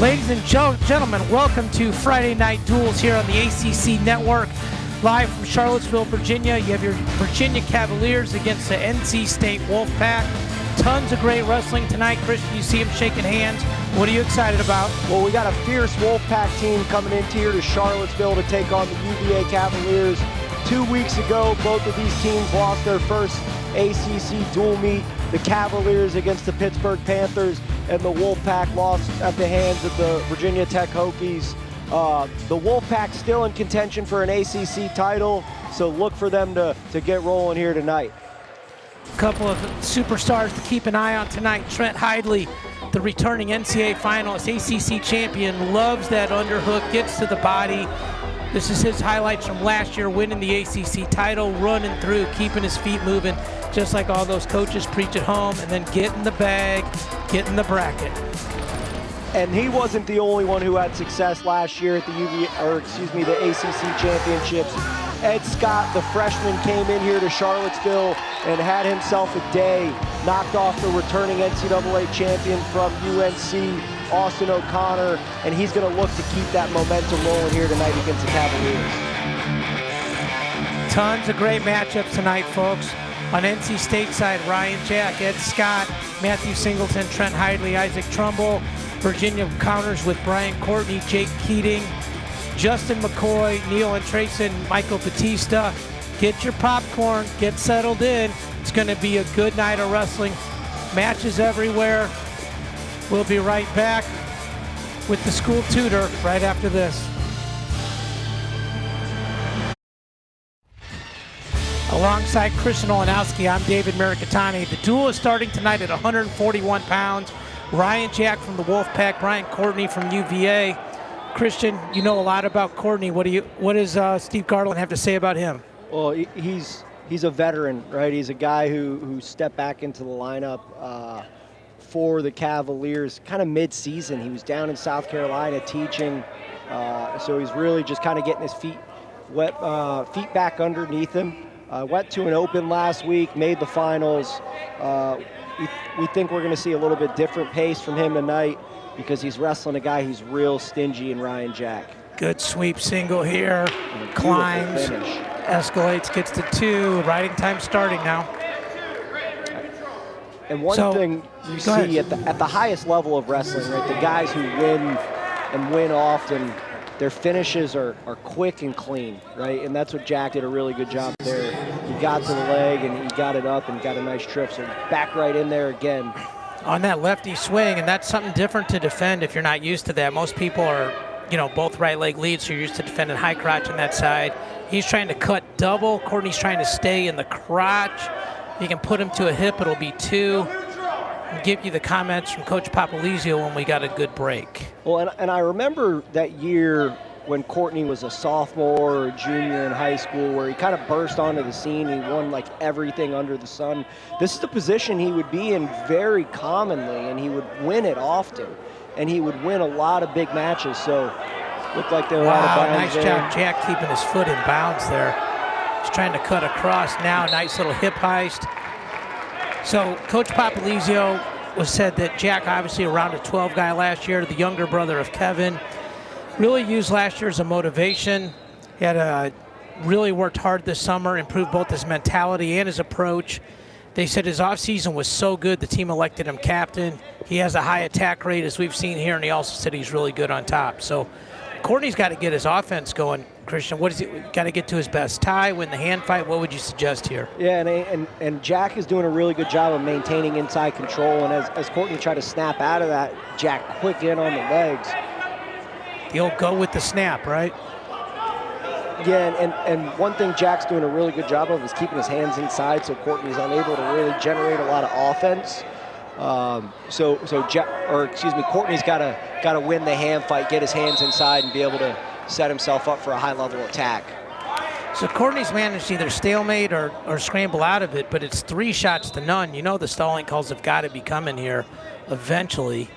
Ladies and gentlemen, welcome to Friday Night Duels here on the ACC Network. Live from Charlottesville, Virginia. You have your Virginia Cavaliers against the NC State Wolfpack. Tons of great wrestling tonight. Christian, you see them shaking hands. What are you excited about? Well, we got a fierce Wolfpack team coming into here to Charlottesville to take on the UVA Cavaliers. 2 weeks ago, both of these teams lost their first ACC dual meet. The Cavaliers against the Pittsburgh Panthers, and the Wolfpack lost at the hands of the Virginia Tech Hokies. The Wolfpack still in contention for an ACC title, so look for them to get rolling here tonight. A couple of superstars to keep an eye on tonight. Trent Hidley, the returning NCAA finalist, ACC champion, loves that underhook, gets to the body. This is his highlights from last year, winning the ACC title, running through, keeping his feet moving, just like all those coaches preach at home, and then get in the bag, get in the bracket. And he wasn't the only one who had success last year at the ACC championships. Ed Scott, the freshman, came in here to Charlottesville and had himself a day, knocked off the returning NCAA champion from UNC, Austin O'Connor, and he's going to look to keep that momentum rolling here tonight against the Cavaliers. Tons of great matchups tonight, folks. On NC State side, Ryan Jack, Ed Scott, Matthew Singleton, Trent Hidley, Isaac Trumbull. Virginia counters with Brian Courtney, Jake Keating, Justin McCoy, Neil Andresen, Michael Batista. Get your popcorn, get settled in. It's going to be a good night of wrestling. Matches everywhere. We'll be right back with the school tutor right after this. Alongside Christian Olenowski, I'm David Maricatani. The duel is starting tonight at 141 pounds. Ryan Jack from the Wolfpack, Brian Courtney from UVA. Christian, you know a lot about Courtney. What does Steve Garland have to say about him? Well, he's a veteran, right? He's a guy who stepped back into the lineup for the Cavaliers kind of mid-season. He was down in South Carolina teaching, so he's really just kind of getting his feet back underneath him. Went to an open last week, made the finals. We think we're going to see a little bit different pace from him tonight because he's wrestling a guy who's real stingy in Ryan Jack. Good sweep single here, climbs, escalates, gets to 2, riding time starting now. And one thing you see at the highest level of wrestling, right, the guys who win often, their finishes are quick and clean, right? And that's what Jack did a really good job there. He got to the leg and he got it up and got a nice trip. So back right in there again. On that lefty swing, and that's something different to defend if you're not used to that. Most people are, both right leg leads, so you're used to defending high crotch on that side. He's trying to cut double. Courtney's trying to stay in the crotch. You can put him to a hip, it'll be 2. I'll give you the comments from Coach Papalizio when we got a good break. Well, and I remember that year when Courtney was a sophomore or a junior in high school where he kind of burst onto the scene. He won like everything under the sun. This is the position he would be in very commonly, and he would win it often. And he would win a lot of big matches, so looked like they were out of bounds. Nice job, Jack, keeping his foot in bounds there. He's trying to cut across now, nice little hip heist. So Coach Papalizio said that Jack, obviously a round of 12 guy last year, the younger brother of Kevin, really used last year as a motivation. He had really worked hard this summer, improved both his mentality and his approach. They said his offseason was so good, the team elected him captain. He has a high attack rate, as we've seen here, and he also said he's really good on top. So Courtney's got to get his offense going. Christian, what is he got to get to his best? Tie, win the hand fight? What would you suggest here? Yeah, and Jack is doing a really good job of maintaining inside control. And as Courtney tried to snap out of that, Jack quick in on the legs. He'll go with the snap, right? Yeah, and one thing Jack's doing a really good job of is keeping his hands inside, so Courtney's unable to really generate a lot of offense. Courtney's got to win the hand fight, get his hands inside, and be able to set himself up for a high-level attack. So Courtney's managed to either stalemate or scramble out of it, but it's 3 shots to none. You know the stalling calls have got to be coming here eventually.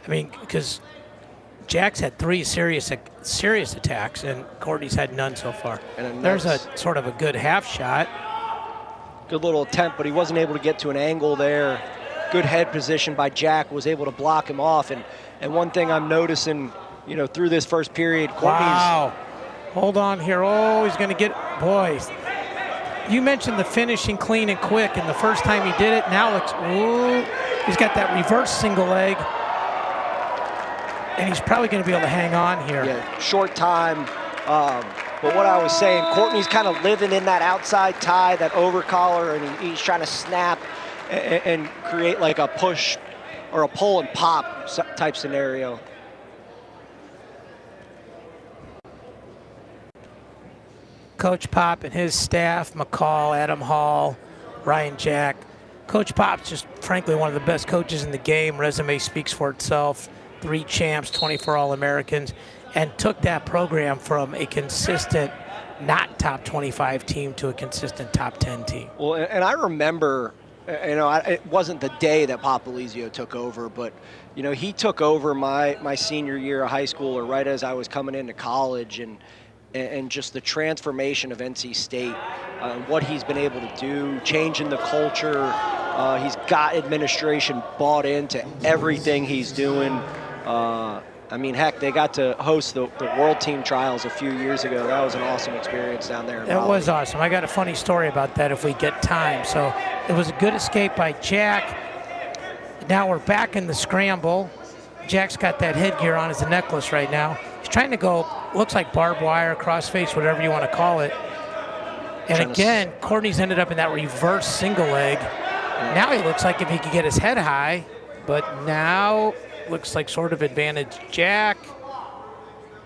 I mean, because Jack's had 3 serious attacks, and Courtney's had none so far. And there's a sort of a good half shot. Good little attempt, but he wasn't able to get to an angle there. good head position by Jack, was able to block him off. And one thing I'm noticing, through this first period, Courtney's. Wow. Hold on here. Oh, he's going to get, boys. You mentioned the finishing clean and quick, and the first time he did it, now it's, ooh, he's got that reverse single leg. And he's probably going to be able to hang on here. Yeah, short time. But what I was saying, Courtney's kind of living in that outside tie, that over collar, and he's trying to snap and create like a push or a pull and pop type scenario. Coach Pop and his staff, McCall, Adam Hall, Ryan Jack. Coach Pop's just frankly one of the best coaches in the game. Resume speaks for itself. 3 champs, 24 All-Americans, and took that program from a consistent, not top 25 team to a consistent top 10 team. Well, and I remember, it wasn't the day that Pop Alizio took over, but, he took over my senior year of high school, or right as I was coming into college, and just the transformation of NC State, what he's been able to do, changing the culture. He's got administration bought into everything he's doing. Heck, they got to host the World Team Trials a few years ago. That was an awesome experience down there in That Raleigh. was awesome. I got a funny story about that if we get time. So it was a good escape by Jack. Now we're back in the scramble. Jack's got that headgear on as a necklace right now. He's trying to go, looks like barbed wire, crossface, whatever you want to call it. And again, Courtney's ended up in that reverse single leg. Now he looks like if he could get his head high, but now looks like sort of advantage Jack.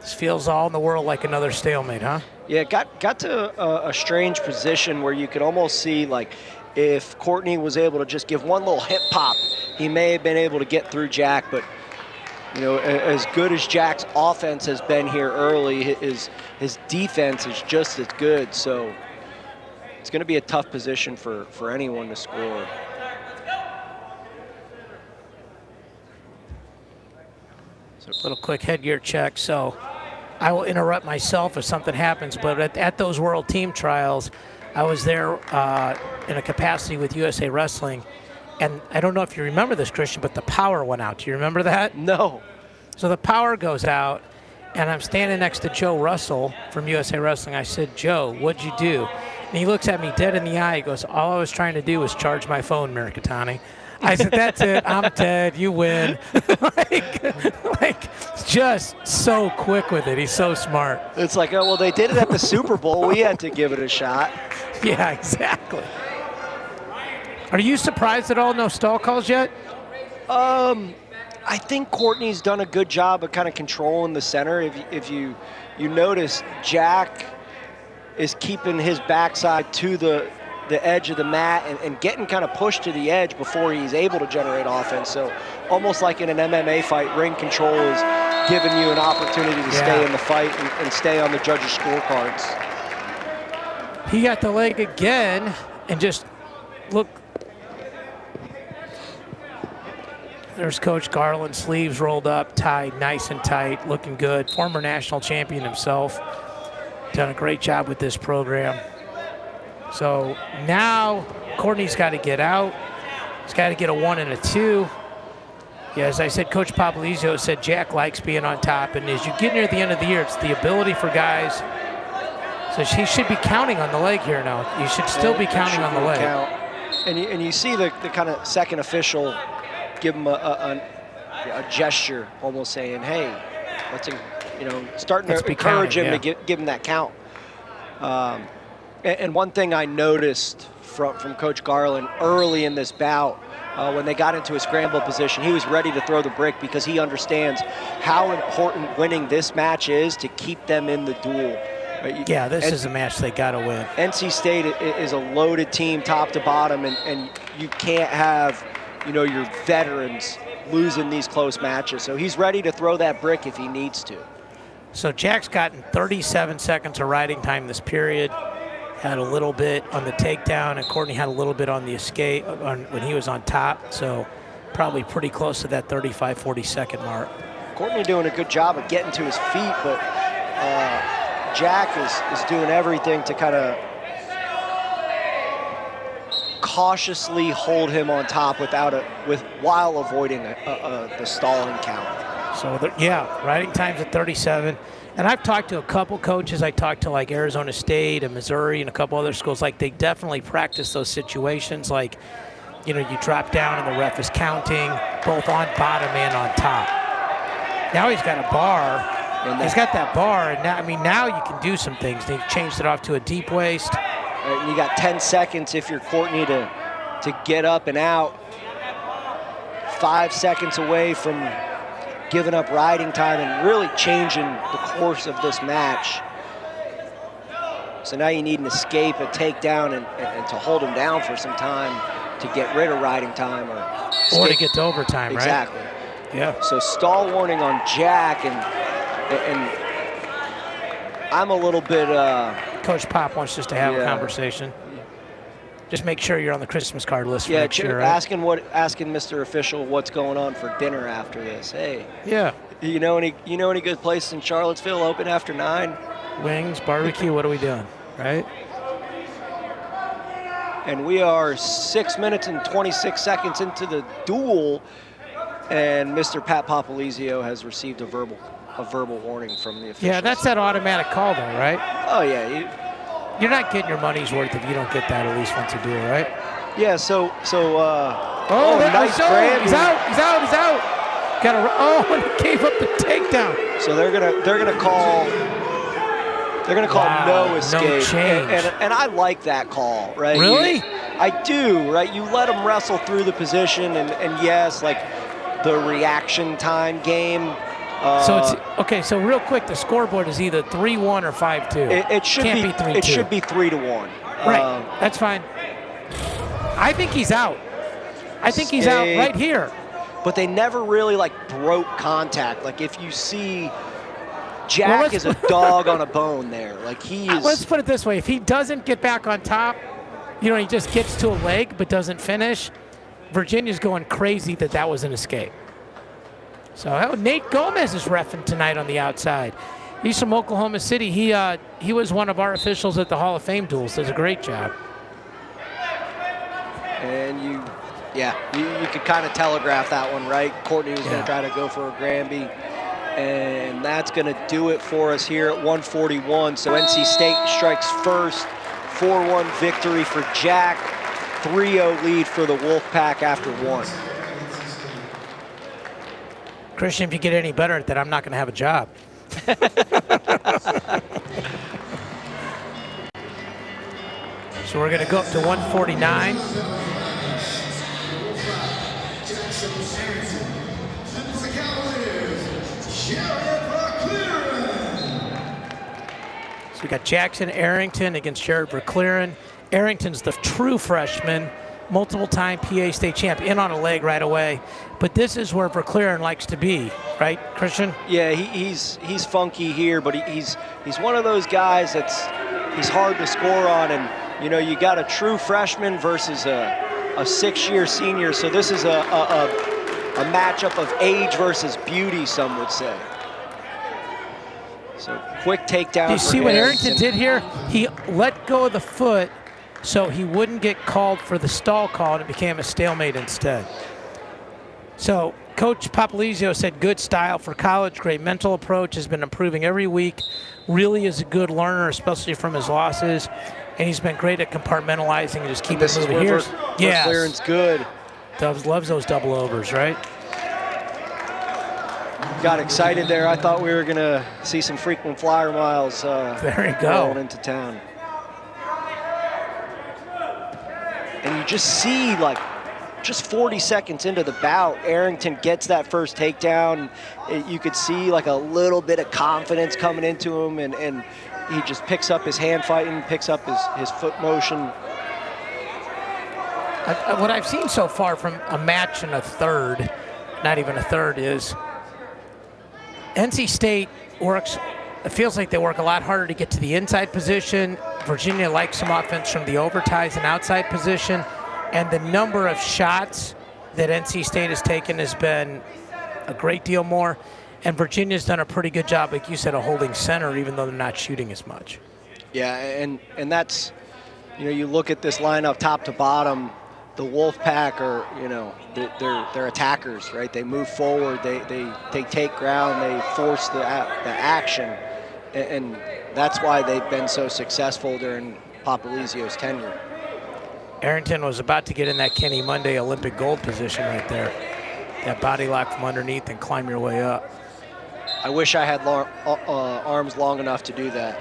This feels all in the world like another stalemate, huh? Yeah, got to a strange position where you could almost see, like, if Courtney was able to just give one little hip pop, he may have been able to get through Jack, but as good as Jack's offense has been here early, his defense is just as good. So it's going to be a tough position for anyone to score. So a little quick headgear check. So I will interrupt myself if something happens, but at those World Team Trials, I was there in a capacity with USA Wrestling. And I don't know if you remember this, Christian, but the power went out. Do you remember that? No. So the power goes out, and I'm standing next to Joe Russell from USA Wrestling. I said, Joe, what'd you do? And he looks at me dead in the eye. He goes, all I was trying to do was charge my phone, Mirikitani. I said, that's it. I'm dead. You win. like, just so quick with it. He's so smart. It's like, oh, well, they did it at the Super Bowl. We had to give it a shot. Yeah, exactly. Are you surprised at all? No stall calls yet? I think Courtney's done a good job of kind of controlling the center. If you notice, Jack is keeping his backside to the edge of the mat and getting kind of pushed to the edge before he's able to generate offense. So almost like in an MMA fight, ring control is giving you an opportunity to stay in the fight and stay on the judges' scorecards. He got the leg again and just look. There's Coach Garland, sleeves rolled up, tied nice and tight, looking good. Former national champion himself. Done a great job with this program. So now Courtney's got to get out. He's got to get a 1 and a 2. Yeah, as I said, Coach Papalizio said Jack likes being on top. And as you get near the end of the year, it's the ability for guys. So he should be counting on the leg here now. You should still be counting on the leg. And you see the kind of second official give him a gesture, almost saying, hey, let's starting to encourage him to give him that count. And one thing I noticed from Coach Garland early in this bout, when they got into a scramble position, he was ready to throw the brick because he understands how important winning this match is to keep them in the duel. Yeah, this is a match they got to win. NC State is a loaded team top to bottom, and you can't have your veterans losing these close matches. So he's ready to throw that brick if he needs to. So Jack's gotten 37 seconds of riding time this period. Had a little bit on the takedown, and Courtney had a little bit on the escape when he was on top. So probably pretty close to that 35, 40-second mark. Courtney doing a good job of getting to his feet, but Jack is doing everything to kind of cautiously hold him on top while avoiding the stalling count. So, riding time's at 37. And I've talked to a couple coaches. I talked to like Arizona State and Missouri and a couple other schools. Like they definitely practice those situations. Like, you drop down and the ref is counting both on bottom and on top. Now he's got a bar. He's got that bar, and now you can do some things. They've changed it off to a deep waist. You got 10 seconds if you're Courtney to get up and out. 5 seconds away from giving up riding time and really changing the course of this match. So now you need an escape, a takedown, and to hold him down for some time to get rid of riding time. Or to get to overtime, exactly. Right? Exactly. Yeah. So stall warning on Jack, and I'm a little bit... Coach Pop wants us to have a conversation. Just make sure you're on the Christmas card list for next year, right? asking Mr. Official what's going on for dinner after this. Hey. Yeah. You know any good places in Charlottesville open after 9? Wings, barbecue, what are we doing, right? And we are 6 minutes and 26 seconds into the duel, and Mr. Pat Popolizio has received a verbal warning from the officials. Yeah, that's that automatic call though, right? Oh yeah. You're not getting your money's worth if you don't get that at least once a duel, right? Yeah, so nice grab. He's out. And he gave up the takedown. So they're gonna call no escape. No change. And I like that call, right? Really? I do, right? You let them wrestle through the position, and yes, like the reaction time game. So it's okay. So real quick, the scoreboard is either 3-1 or 5-2. It should Can't be 3-2. It should be 3-1. Right. That's fine. I think he's out. I think he's out right here. But they never really broke contact. Like if you see, Jack is a dog on a bone there. Like he is. Let's put it this way: if he doesn't get back on top, he just gets to a leg but doesn't finish. Virginia's going crazy that was an escape. So Nate Gomez is reffing tonight on the outside. He's from Oklahoma City. He was one of our officials at the Hall of Fame duels. Does a great job. And you could kind of telegraph that one, right? Courtney was going to try to go for a Granby. And that's going to do it for us here at 141. So NC State strikes first. 4-1 victory for Jack. 3-0 lead for the Wolfpack after 1. Christian, if you get any better at that, I'm not going to have a job. So we're going to go up to 149. So we got Jackson Arrington against Jared Verclaren. Arrington's the true freshman, multiple-time PA state champ, in on a leg right away. But this is where Verclaren likes to be, right, Christian? Yeah, he's funky here, but he's one of those guys he's hard to score on, and you got a true freshman versus a 6-year senior, so this is a matchup of age versus beauty, some would say. So quick takedown. Do you see what Arrington did here? He let go of the foot so he wouldn't get called for the stall call, and it became a stalemate instead. So Coach Popolizio said good style for college, great mental approach, has been improving every week, really is a good learner, especially from his losses, and he's been great at compartmentalizing and just keeping it moving. Verclaren's good. Loves those double overs, right? Got excited there. I thought we were going to see some frequent flyer miles there you go. rolling into town. And you just see, just 40 seconds into the bout, Arrington gets that first takedown. You could see a little bit of confidence coming into him, and he just picks up his hand fighting, picks up his foot motion. What I've seen so far from a match and a third, not even a third, is NC State it feels like they work a lot harder to get to the inside position. Virginia likes some offense from the overties and outside position. And the number of shots that NC State has taken has been a great deal more. And Virginia's done a pretty good job, like you said, of holding center, even though they're not shooting as much. Yeah, and that's you look at this lineup top to bottom, the Wolfpack are, they're attackers, right? They move forward, they take ground, they force the action, and that's why they've been so successful during Papalizio's tenure. Arrington was about to get in that Kenny Monday Olympic gold position right there. That body lock from underneath and climb your way up. I wish I had arms long enough to do that.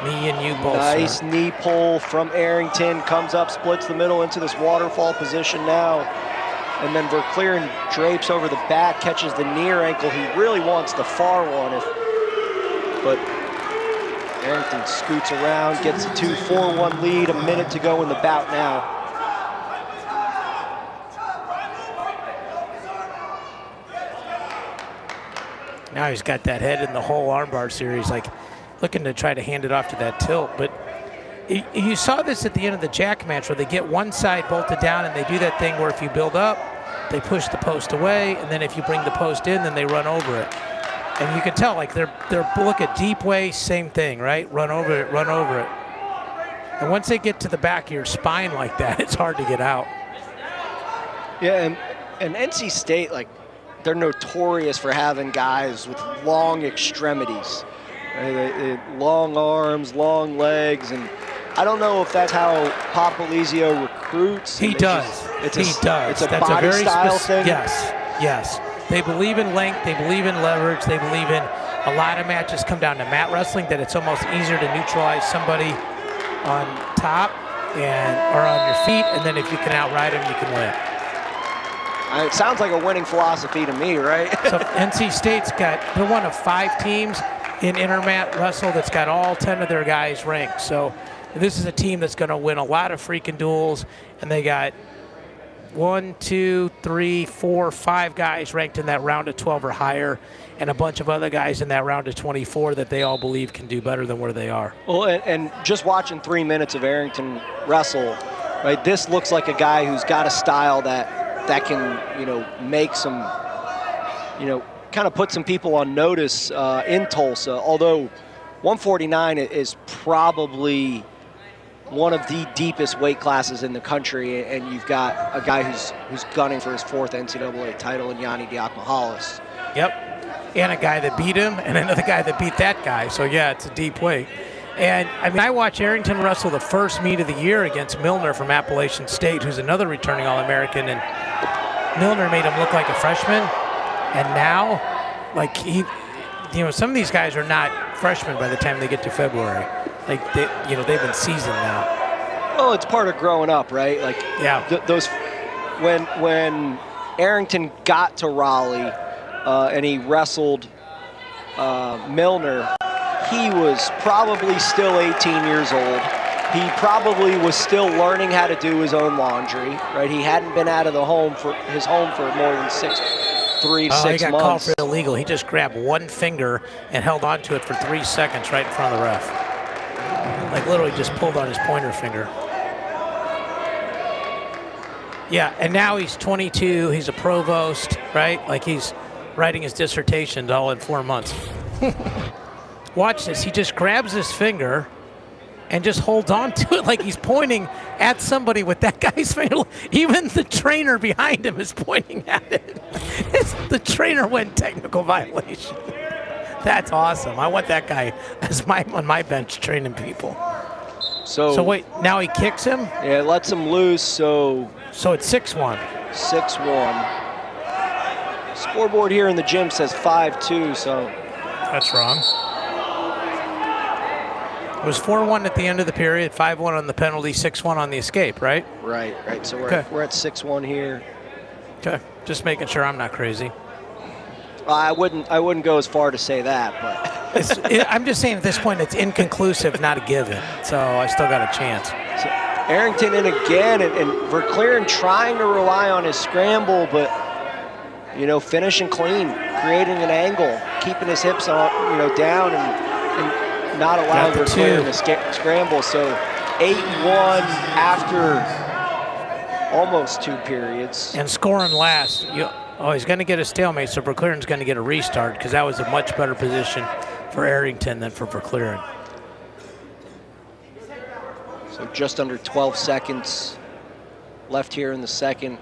Me and you both. Nice sir. knee pull from Arrington, comes up, splits the middle into this waterfall position now. And then Vercleren drapes over the back, catches the near ankle. He really wants the far one, but Arrington scoots around, gets a 2-4-1 lead, a minute to go in the bout now. Now he's got that head in the whole armbar series, like looking to try to hand it off to that tilt. But you saw this at the end of the Jack match where they get one side bolted down and they do that thing where if you build up, they push the post away, and then if you bring the post in, then they run over it. And you can tell, like they're look at deep way, same thing, right? Run over it, run over it. And once they get to the back of your spine like that, it's hard to get out. Yeah, and NC State, like, they're notorious for having guys with long extremities, long arms, long legs, and I don't know if that's how Papalizio recruits. He does. He does. It's a body style thing. Yes. They believe in length. They believe in leverage. They believe in a lot of matches come down to mat wrestling, that it's almost easier to neutralize somebody on top or on your feet, and then if you can outride them, you can win. It sounds like a winning philosophy to me, right? So NC State's they're one of 5 teams in intermat wrestle that's got all 10 of their guys ranked. So this is a team that's going to win a lot of freaking duels, and they got 1, 2, 3, 4, 5 guys ranked in that round of 12 or higher, and a bunch of other guys in that round of 24 that they all believe can do better than where they are. Well, and just watching 3 minutes of Arrington wrestle, right? This looks like a guy who's got a style that can, make some, kind of put some people on notice in Tulsa. Although 149 is probably one of the deepest weight classes in the country, and you've got a guy who's gunning for his 4th NCAA title in Yanni Diakmahalis. Yep, and a guy that beat him, and another guy that beat that guy. So yeah, it's a deep weight. And I watched Arrington wrestle the first meet of the year against Milner from Appalachian State, who's another returning All-American, and Milner made him look like a freshman. And now, like some of these guys are not freshmen by the time they get to February. Like they've been seasoned now. Well, it's part of growing up, right? Like, yeah. Those when Arrington got to Raleigh and he wrestled Milner, he was probably still 18 years old. He probably was still learning how to do his own laundry, right? He hadn't been out of his home for more than 3 to 6 months. He got called for illegal. He just grabbed one finger and held onto it for 3 seconds right in front of the ref. Like literally just pulled on his pointer finger. Yeah, and now he's 22. He's a provost, right? Like he's writing his dissertation all in 4 months. Watch this. He just grabs his finger and just holds on to it like he's pointing at somebody with that guy's finger. Even the trainer behind him is pointing at it. The trainer went technical violation. That's awesome. I want that guy as on my bench training people. So wait, now he kicks him? Yeah, lets him loose, so it's 6-1. 6-1. Scoreboard here in the gym says 5-2, so. That's wrong. It was 4-1 at the end of the period, 5-1 on the penalty, 6-1 on the escape, right? Right. So we're at 6-1 here. Okay, just making sure I'm not crazy. I wouldn't go as far to say that, but I'm just saying at this point it's inconclusive, not a given. So I still got a chance. So Arrington in again, and Vercleren trying to rely on his scramble, but finishing clean, creating an angle, keeping his hips on, down, and not allowing Vercleren to scramble. So 8-1 after almost 2 periods. And scoring last. He's going to get a stalemate, so Vercleren's going to get a restart because that was a much better position for Arrington than for Vercleren. So So just under 12 seconds left here in the second.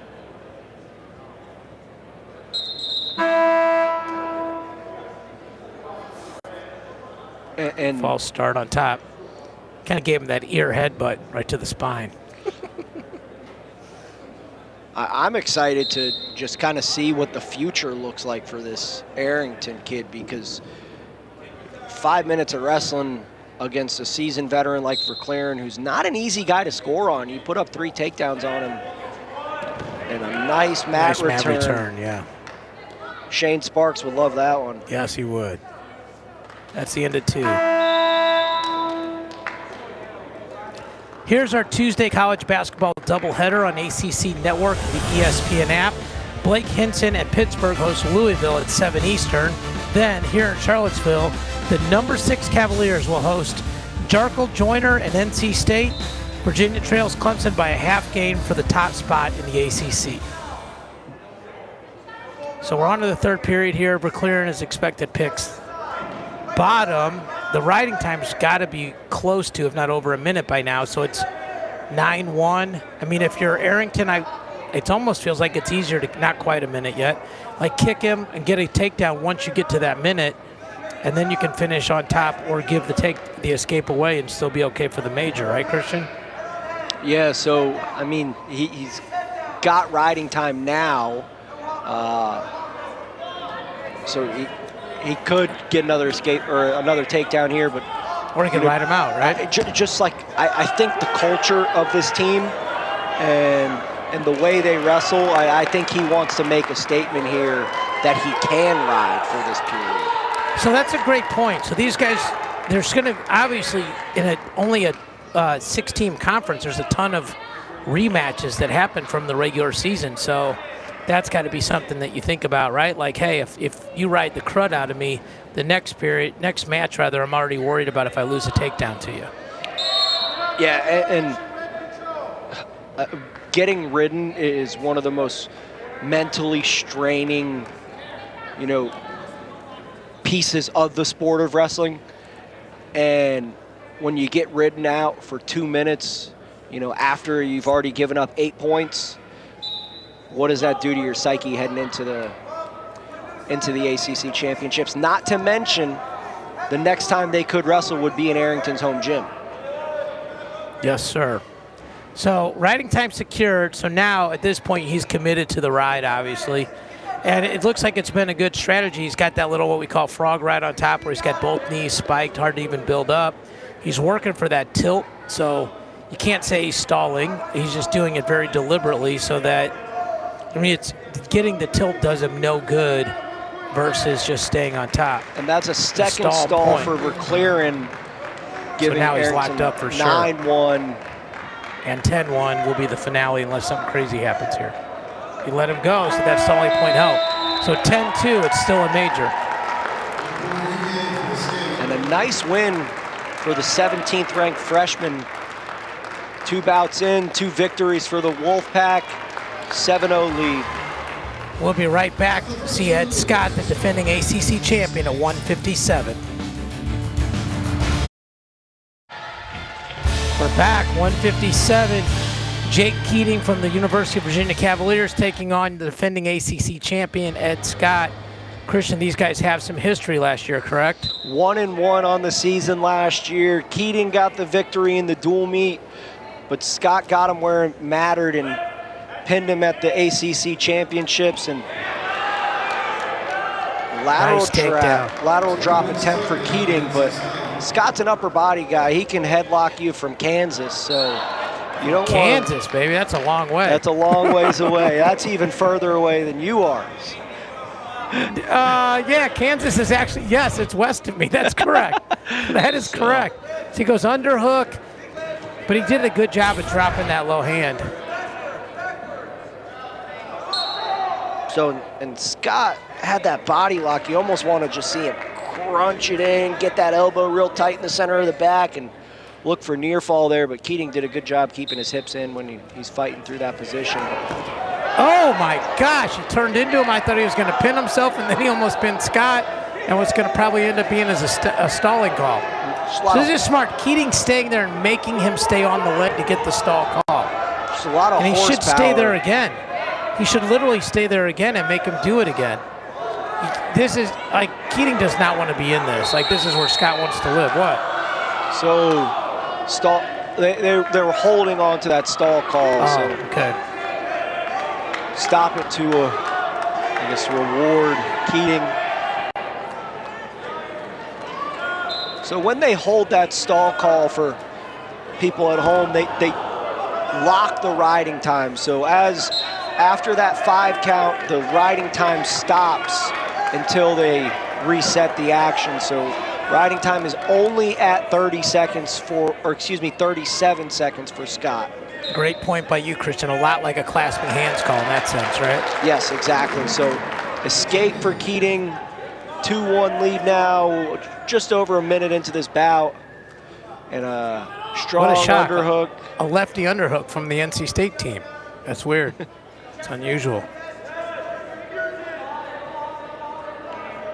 And false start on top. Kind of gave him that ear headbutt right to the spine. I'm excited to just kind of see what the future looks like for this Arrington kid, because 5 minutes of wrestling against a seasoned veteran like Verclaren, who's not an easy guy to score on. You put up 3 takedowns on him and a nice mat return. Yeah. Shane Sparks would love that one. Yes, he would. That's the end of 2. Here's our Tuesday college basketball doubleheader on ACC Network, the ESPN app. Blake Hinson and Pittsburgh host Louisville at 7 Eastern. Then here in Charlottesville, the number 6 Cavaliers will host Jarkle, Joyner, and NC State. Virginia trails Clemson by a half game for the top spot in the ACC. So we're on to the third period here. Verclaren is expected picks bottom. The riding time's got to be close to, if not over a minute by now, so it's 9-1. I mean, if you're Arrington, it almost feels like it's easier to, not quite a minute yet, like kick him and get a takedown once you get to that minute, and then you can finish on top or give the escape away and still be okay for the major, right, Christian? Yeah, so, I mean, he's got riding time now, so he could get another escape or another takedown here, but or he could ride him out, right? Just like I think the culture of this team and the way they wrestle, I think he wants to make a statement here that he can ride for this period. So that's a great point. So these guys, there's going to obviously in only a 6-team conference, there's a ton of rematches that happen from the regular season. So that's got to be something that you think about, right? Like, hey, if you ride the crud out of me, the next match, I'm already worried about if I lose a takedown to you. Yeah, and getting ridden is one of the most mentally straining, pieces of the sport of wrestling. And when you get ridden out for 2 minutes, after you've already given up 8 points, what does that do to your psyche heading into the ACC championships? Not to mention, the next time they could wrestle would be in Arrington's home gym. Yes, sir. So riding time secured. So now at this point, he's committed to the ride, obviously. And it looks like it's been a good strategy. He's got that little what we call frog ride on top where he's got both knees spiked, hard to even build up. He's working for that tilt. So you can't say he's stalling. He's just doing it very deliberately so that, it's getting the tilt does him no good versus just staying on top. And that's a second stall for Verclaren. So now he's locked up for sure. 9-1. And 10-1 will be the finale unless something crazy happens here. You let him go, so that stalling point helped. So 10-2, it's still a major. And a nice win for the 17th ranked freshman. 2 bouts in, 2 victories for the Wolfpack. 7-0 lead. We'll be right back. See Ed Scott, the defending ACC champion at 157. We're back, 157. Jake Keating from the University of Virginia Cavaliers taking on the defending ACC champion Ed Scott. Christian, these guys have some history last year, correct? 1-1 on the season last year. Keating got the victory in the dual meet, but Scott got him where it mattered and pinned him at the ACC championships. And lateral drop attempt for Keating, but Scott's an upper body guy. He can headlock you from Kansas, so you don't Kansas, baby, that's a long way. That's a long ways away. That's even further away than you are. Yeah, Kansas is actually, yes, it's west of me. That's correct. That is correct. So he goes underhook, but he did a good job of dropping that low hand. So, and Scott had that body lock. You almost want to just see him crunch it in, get that elbow real tight in the center of the back, and look for near fall there. But Keating did a good job keeping his hips in when he's fighting through that position. Oh my gosh, he turned into him. I thought he was going to pin himself, and then he almost pinned Scott, and what's going to probably end up being is a stalling call. So this is smart. Keating staying there and making him stay on the leg to get the stall call. Just a lot of and he horsepower. should stay there again. He should literally stay there again and make him do it again. This is, like, Keating does not want to be in this. Like, this is where Scott wants to live. What? So, stall. They were holding on to that stall call. Oh, so okay. Stop it to, I guess, reward Keating. So when they hold that stall call for people at home, they lock the riding time. So after that 5 count, the riding time stops until they reset the action. So riding time is only at 30 seconds 37 seconds for Scott. Great point by you, Christian. A lot like a clasping hands call in that sense, right? Yes, exactly. So escape for Keating, 2-1 lead now, just over a minute into this bout. And a strong underhook. A lefty underhook from the NC State team. That's weird. It's unusual.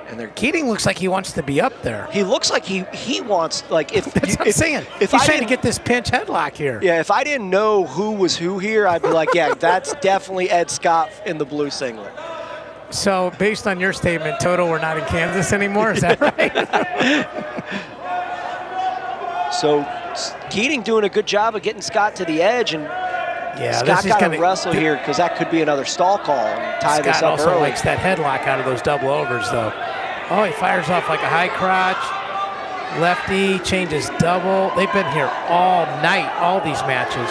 And Keating looks like he wants to be up there. He looks like he wants, like, if that's what I'm saying. He's trying to get this pinch headlock here. Yeah, if I didn't know who was who here, I'd be like, yeah, that's definitely Ed Scott in the blue singlet. So based on your statement, Toto, we're not in Kansas anymore, is that right? So Keating doing a good job of getting Scott to the edge, and Scott got to wrestle here because that could be another stall call and tie this up Scott also early. likes that headlock out of those double overs, though. Oh, he fires off like a high crotch. Lefty, changes double. They've been here all night, all these matches.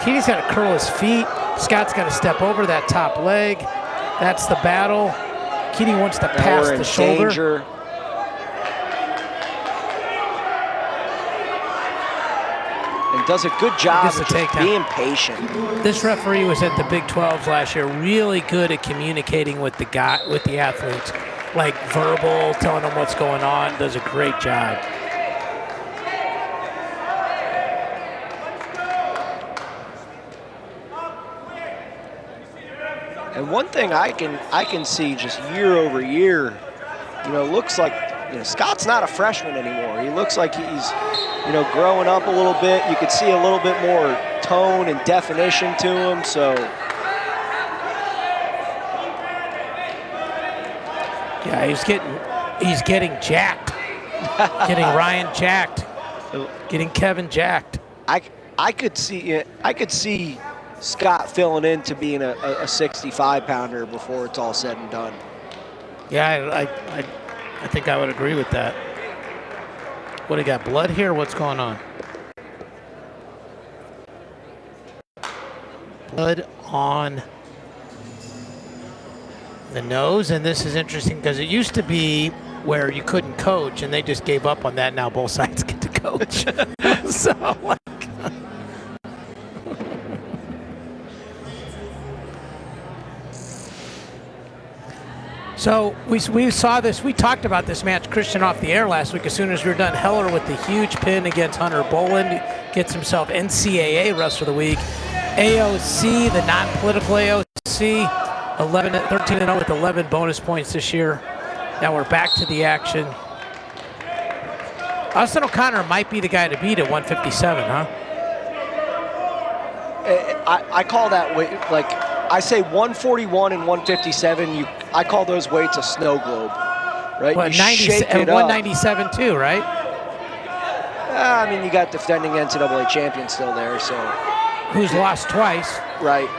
Keating's got to curl his feet. Scott's got to step over that top leg. That's the battle. Keating wants to pass the shoulder. Danger. And does a good job of just being patient. This referee was at the Big 12s last year, really good at communicating with the athletes, like verbal, telling them what's going on. Does a great job. And one thing I can see just year over year, looks like Scott's not a freshman anymore. He looks like he's growing up a little bit. You could see a little bit more tone and definition to him. So yeah, he's getting jacked, getting Ryan jacked, getting Kevin jacked. I could see Scott filling into being a 65-pounder before it's all said and done. Yeah, I think I would agree with that. What, he got blood here? What's going on? Blood on the nose, and this is interesting because it used to be where you couldn't coach, and they just gave up on that. Now both sides get to coach. So, like, so we saw this, we talked about this match, Christian, off the air last week as soon as we were done. Heller with the huge pin against Hunter Boland, gets himself NCAA Wrestler of the Week. AOC, the non-political AOC, 13-0 with 11 bonus points this year. Now we're back to the action. Austin O'Connor might be the guy to beat at 157, huh? I call that weight, like, I say 141 and 157, I call those weights a snow globe, right? What, 197 too, right? I mean, you got defending NCAA champion still there, so. Who's lost twice. Right.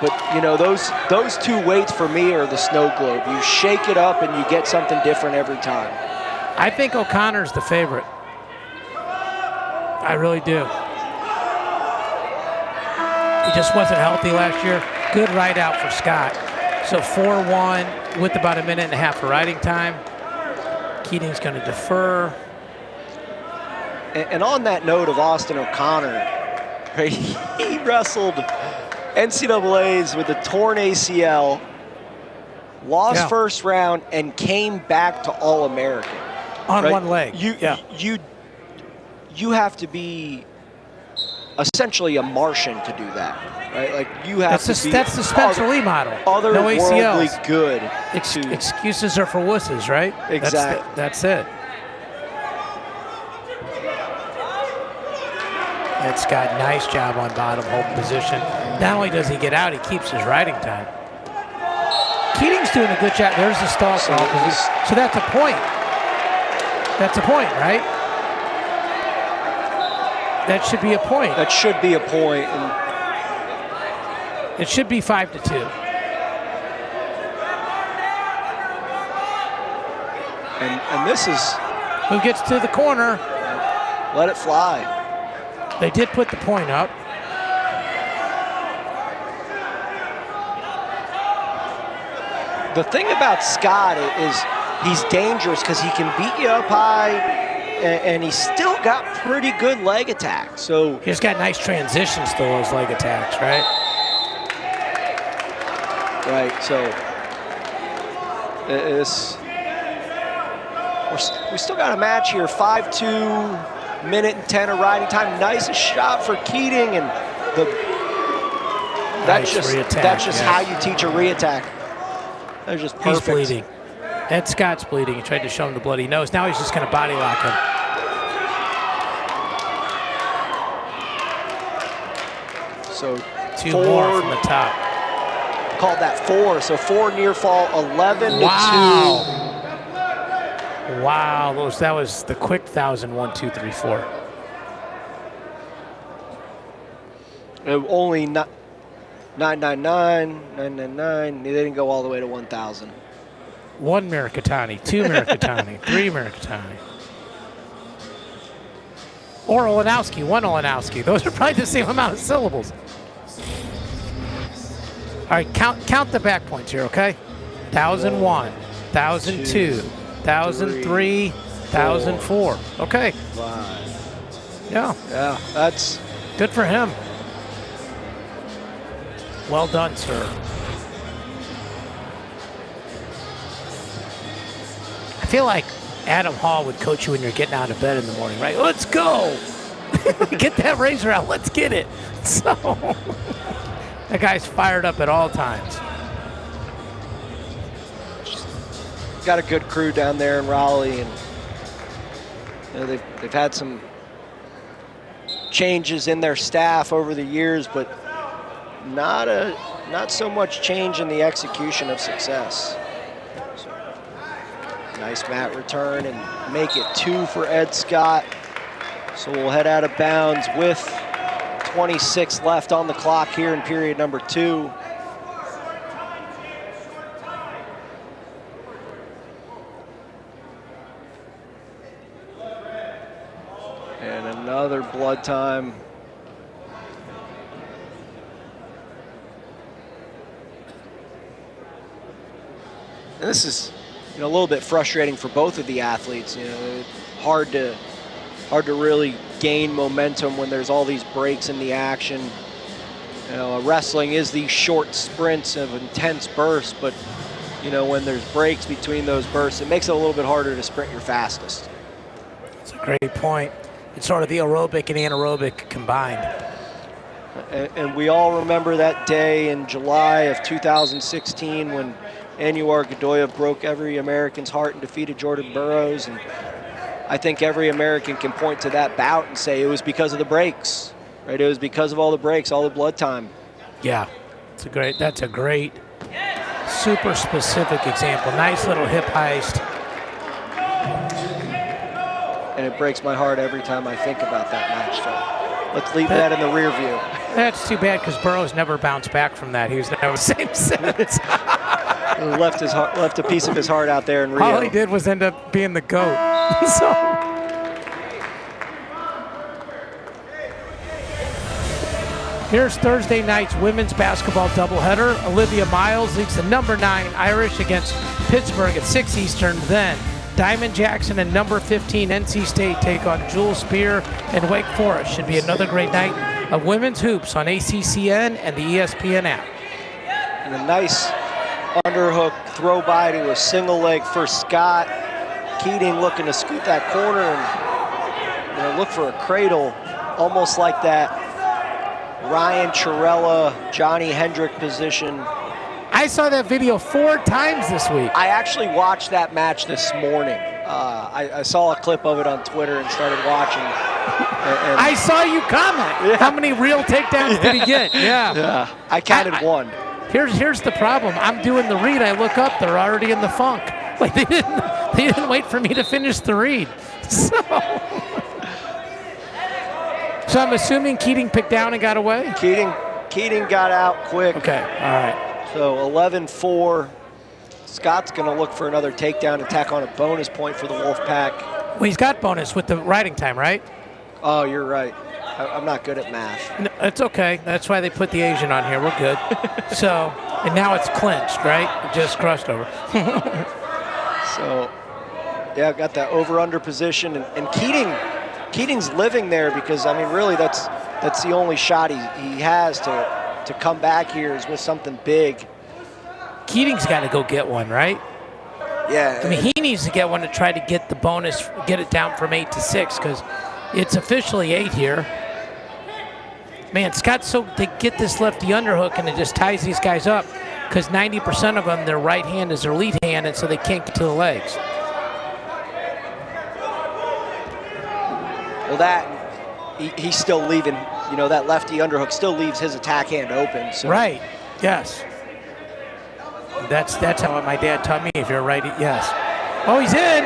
But, those two weights for me are the snow globe. You shake it up and you get something different every time. I think O'Connor's the favorite. I really do. He just wasn't healthy last year. Good ride out for Scott. So 4-1 with about a minute and a half of riding time. Keating's going to defer. And on that note of Austin O'Connor, right, he wrestled NCAAs with a torn ACL, lost first round, and came back to All-American. On one leg. You have to be essentially a Martian to do that, right? Like, you have to be. That's the Spencer Lee model. Otherworldly good. Excuses are for wusses, right? Exactly. That's it. It's got nice job on bottom, holding position. Not only does he get out, he keeps his riding time. Keating's doing a good job. There's the stall call. So that's a point. That's a point, right? That should be a point. That should be a point. And it should be 5-2. And this is... Who gets to the corner? Let it fly. They did put the point up. The thing about Scott is he's dangerous because he can beat you up high, and he's still got pretty good leg attacks. So he's got nice transitions to those leg attacks, right? Right. So we still got a match here. 5-2, minute and 10 of riding time. Nicest shot for Keating, and that's just how you teach a re-attack. That was just perfect. He's bleeding. Ed Scott's bleeding. He tried to show him the bloody nose. Now he's just going to body lock him. So two more from the top. Called that 4. So 4 near fall, 11-2. Wow, that was the quick 1,000, 1, 2, 3, 4. Only 999, 999. They didn't go all the way to 1,000. 1 Mirikitani, 2 Mirikitani, 3 Mirikitani. Or Olenowski, 1 Olenowski. Those are probably the same amount of syllables. All right, count the back points here, okay? 1,001, 1,002, 1,003, 1,004. Okay. 5. Yeah. Yeah, that's good for him. Well done, sir. I feel like Adam Hall would coach you when you're getting out of bed in the morning, right? Let's go. Get that razor out. Let's get it. So that guy's fired up at all times. Got a good crew down there in Raleigh, and they've had some changes in their staff over the years, but not so much change in the execution of success. So, nice mat return and make it 2 for Ed Scott. So we'll head out of bounds with 26 left on the clock here in period number 2. And another blood time. And this is, a little bit frustrating for both of the athletes. Hard to really gain momentum when there's all these breaks in the action. Wrestling is these short sprints of intense bursts, but when there's breaks between those bursts, it makes it a little bit harder to sprint your fastest. That's a great point. It's sort of the aerobic and anaerobic combined. And we all remember that day in July of 2016 when Anwar Godoya broke every American's heart and defeated Jordan Burroughs. And I think every American can point to that bout and say it was because of the breaks, right? It was because of all the breaks, all the blood time. Yeah, that's a great, super specific example. Nice little hip heist. And it breaks my heart every time I think about that match. So let's leave that in the rear view. That's too bad because Burroughs never bounced back from that. He was never the same since. left a piece of his heart out there in Rio. All he did was end up being the GOAT. So. Here's Thursday night's women's basketball doubleheader. Olivia Miles leads the number 9 Irish against Pittsburgh at 6 Eastern. Then Diamond Jackson and number 15 NC State take on Jewel Spear and Wake Forest. Should be another great night of women's hoops on ACCN and the ESPN app. And a nice underhook throw by to a single leg for Scott. Keating looking to scoot that corner and look for a cradle, almost like that Ryan Chirella, Johnny Hendrick position. I saw that video 4 times this week. I actually watched that match this morning. I saw a clip of it on Twitter and started watching. I saw you comment. How many real takedowns did he get? Yeah. I counted one. Here's the problem. I'm doing the read. I look up. They're already in the funk. Like they didn't wait for me to finish the read. So I'm assuming Keating picked down and got away? Keating got out quick. Okay, all right. So 11-4. Scott's going to look for another takedown attack on a bonus point for the Wolfpack. Well, he's got bonus with the riding time, right? Oh, you're right. I'm not good at math. No, it's okay. That's why they put the Asian on here. We're good. So, and now it's clinched, right? It just crossed over. So, yeah, got that over-under position. And Keating's living there because, I mean, really that's the only shot he has to come back here is with something big. Keating's got to go get one, right? Yeah. I mean, he needs to get one to try to get the bonus, get it down from 8 to 6 because it's officially 8 here. Man, Scott, they get this lefty underhook and it just ties these guys up because 90% of them, their right hand is their lead hand, and so they can't get to the legs. Well, he's still leaving, that lefty underhook still leaves his attack hand open. So. Right, yes. That's how my dad taught me. If you're right, yes. Oh, he's in.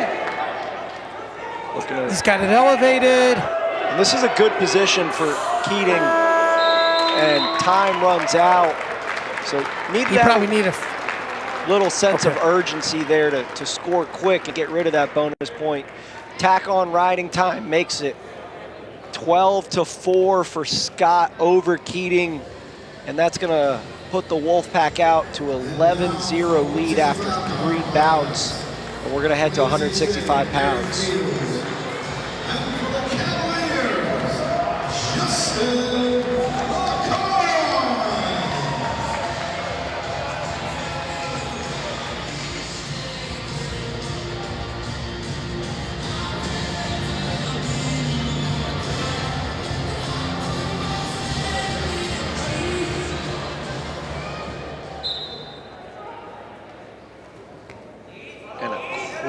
He's got it elevated. And this is a good position for Keating, and time runs out. So you probably need a little sense of urgency there to score quick and get rid of that bonus point. Tack on riding time makes it 12-4 for Scott over Keating, and that's going to put the Wolfpack out to 11-0 lead after 3 bouts. And we're going to head to 165 pounds.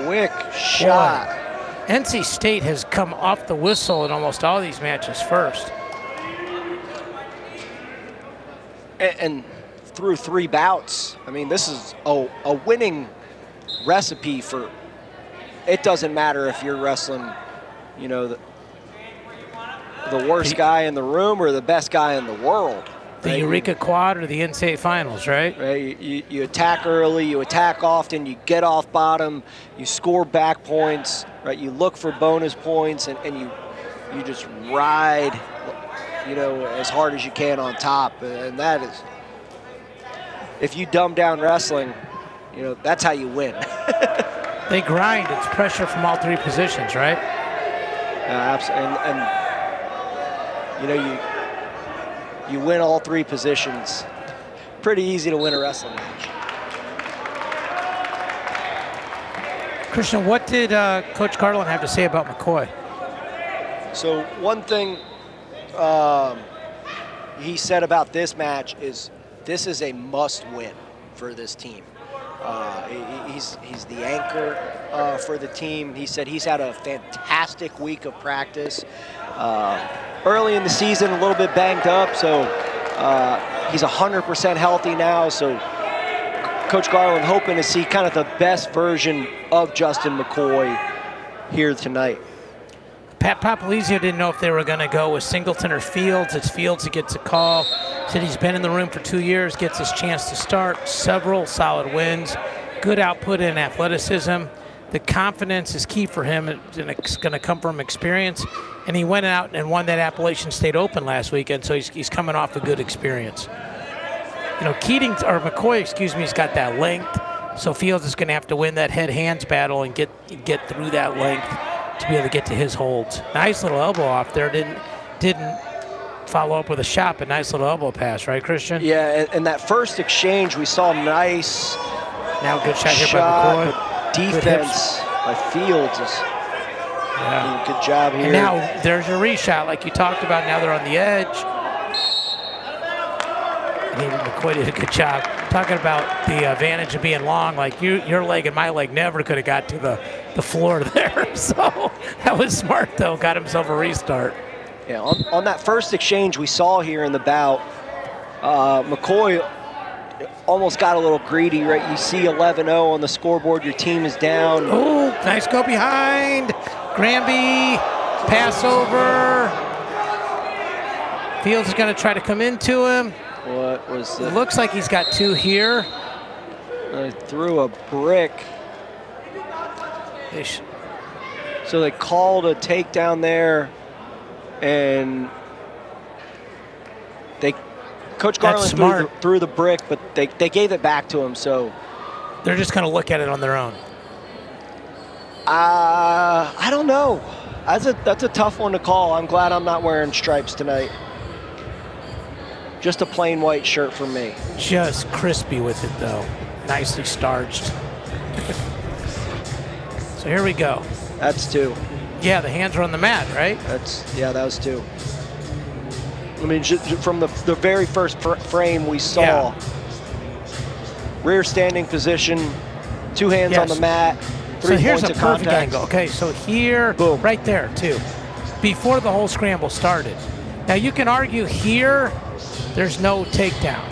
Quick shot. Boy, NC State has come off the whistle in almost all these matches first. And through 3 bouts, I mean, this is a winning recipe for, it doesn't matter if you're wrestling, the worst guy in the room or the best guy in the world. The right? Eureka Quad or the NCAA Finals, right? Right. You attack early, you attack often, you get off bottom, you score back points, right? You look for bonus points, and you just ride, as hard as you can on top. And that is, if you dumb down wrestling, that's how you win. They grind. It's pressure from all 3 positions, right? Absolutely. And you win all 3 positions. Pretty easy to win a wrestling match. Christian, what did Coach Carlin have to say about McCoy? So one thing he said about this match is this is a must-win for this team. He's the anchor for the team. He said he's had a fantastic week of practice. Early in the season, a little bit banged up, so he's 100% healthy now. So Coach Garland hoping to see kind of the best version of Justin McCoy here tonight. Pat Papalizio didn't know if they were going to go with Singleton or Fields. It's Fields that gets a call. Said he's been in the room for 2 years, gets his chance to start. Several solid wins, good output in athleticism. The confidence is key for him, and it's going to come from experience. And he went out and won that Appalachian State Open last weekend, so he's coming off a good experience. McCoy, he's got that length, so Fields is going to have to win that head-hands battle and get through that length to be able to get to his holds. Nice little elbow off there. Didn't follow up with a shot, but nice little elbow pass, right, Christian? Yeah, and that first exchange, we saw nice. Now good shot here by McCoy. Defense by Fields is doing a good job here. And now there's your reshot, like you talked about. Now they're on the edge. And McCoy did a good job. talking about the advantage of being long. Like your leg and my leg never could have got to the floor there. So that was smart, though. Got himself a restart. Yeah, on that first exchange we saw here in the bout, McCoy almost got a little greedy, right? You see 11-0 on the scoreboard, your team is down. Oh, nice go behind. Granby, pass over. Fields is going to try to come into him. What was the... Looks like he's got 2 here. Threw a brick. So they called a takedown there, and Coach Garland threw the brick, but they gave it back to him. So they're just going to look at it on their own. I don't know. That's a tough one to call. I'm glad I'm not wearing stripes tonight. Just a plain white shirt for me. Just crispy with it, though. Nicely starched. So here we go. That's 2. Yeah, the hands are on the mat, right? That was 2. I mean, from the very first frame we saw, rear standing position, 2 hands on the mat, 3 so here's points a of perfect contact. angle. Okay, so here, boom, right there, too, before the whole scramble started. Now you can argue here, there's no takedown.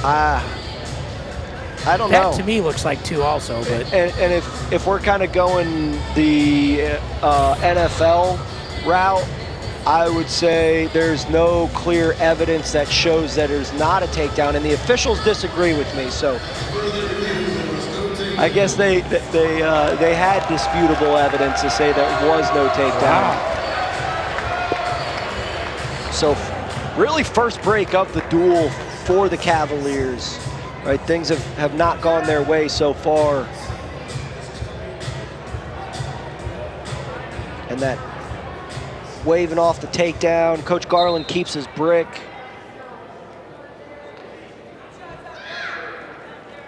I don't know. That to me looks like 2 also, but and if we're kind of going the NFL route, I would say there's no clear evidence that shows that there's not a takedown, and the officials disagree with me. So I guess they had disputable evidence to say there was no takedown. Wow. So really first break of the duel for the Cavaliers. Right, things have not gone their way so far. And that waving off the takedown. Coach Garland keeps his brick.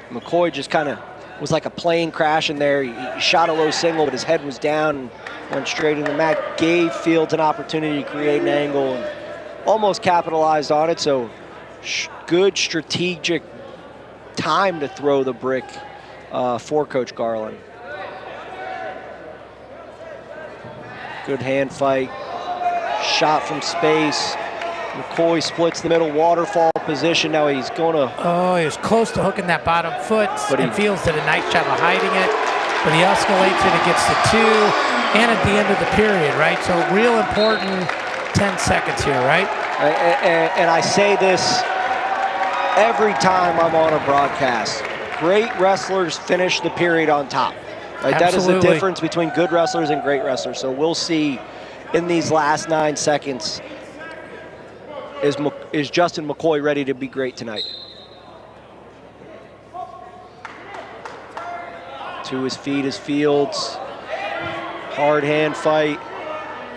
McCoy just kind of was like a plane crash in there. He shot a low single, but his head was down and went straight into the mat. Gave Fields an opportunity to create an angle and almost capitalized on it. So good strategic time to throw the brick for Coach Garland. Good hand fight. Shot from space. McCoy splits the middle waterfall position. Now he's going to... Oh, he was close to hooking that bottom foot, but he Fields did a nice job of hiding it. But he escalates it, it gets to 2, and at the end of the period, right? So real important 10 seconds here, right? And I say this every time I'm on a broadcast. Great wrestlers finish the period on top. Right? That is the difference between good wrestlers and great wrestlers. So we'll see in these last 9 seconds, is Justin McCoy ready to be great tonight? To his feet is Fields. Hard hand fight.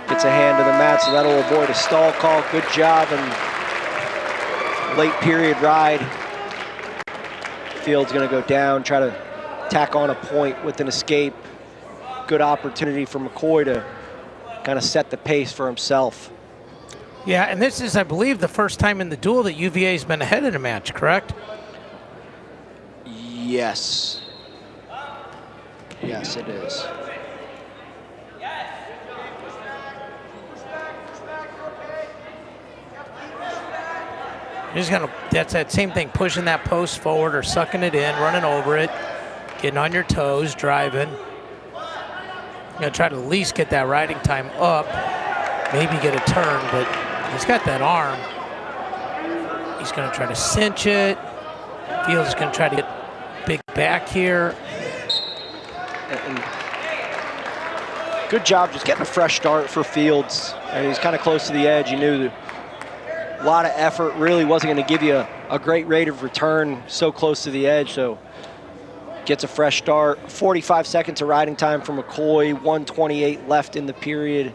Gets a hand to the mat, so that'll avoid a stall call. Good job and late period ride. Fields gonna go down, try to tack on a point with an escape. Good opportunity for McCoy to kind of set the pace for himself. Yeah, and this is, I believe, the first time in the duel that UVA's been ahead in a match, correct? Yes. Yes, it is. You're just gonna, that's that same thing, pushing that post forward or sucking it in, running over it, getting on your toes, driving. You're gonna try to at least get that riding time up, maybe get a turn, but he's got that arm. He's gonna try to cinch it. Fields is gonna try to get big back here. And good job just getting a fresh start for Fields. And he's kind of close to the edge. You knew that a lot of effort really wasn't going to give you a great rate of return so close to the edge. So gets a fresh start. 45 seconds of riding time for McCoy. 1:28 left in the period.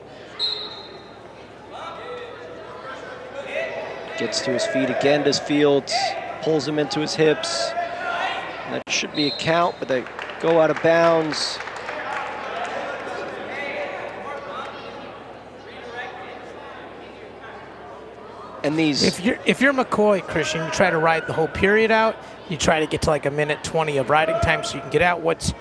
Gets to his feet again, does Fields. Pulls him into his hips. That should be a count, but they go out of bounds. And these, if you're McCoy, Christian, you try to ride the whole period out. You try to get to like a minute 20 of riding time so you can get out. What's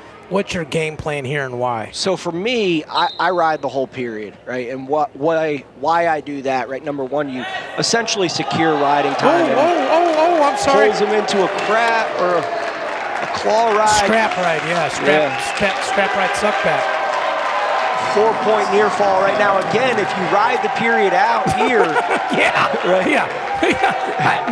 your game plan here and why? So for me, I ride the whole period, right? And why I do that, right? Number one, you essentially secure riding time. I'm sorry. Pulls him into a crap or a claw ride. Scrap ride, yeah. Scrap ride, suck back. 4-point near fall right now. Again, if you ride the period out here. Yeah, right? Yeah.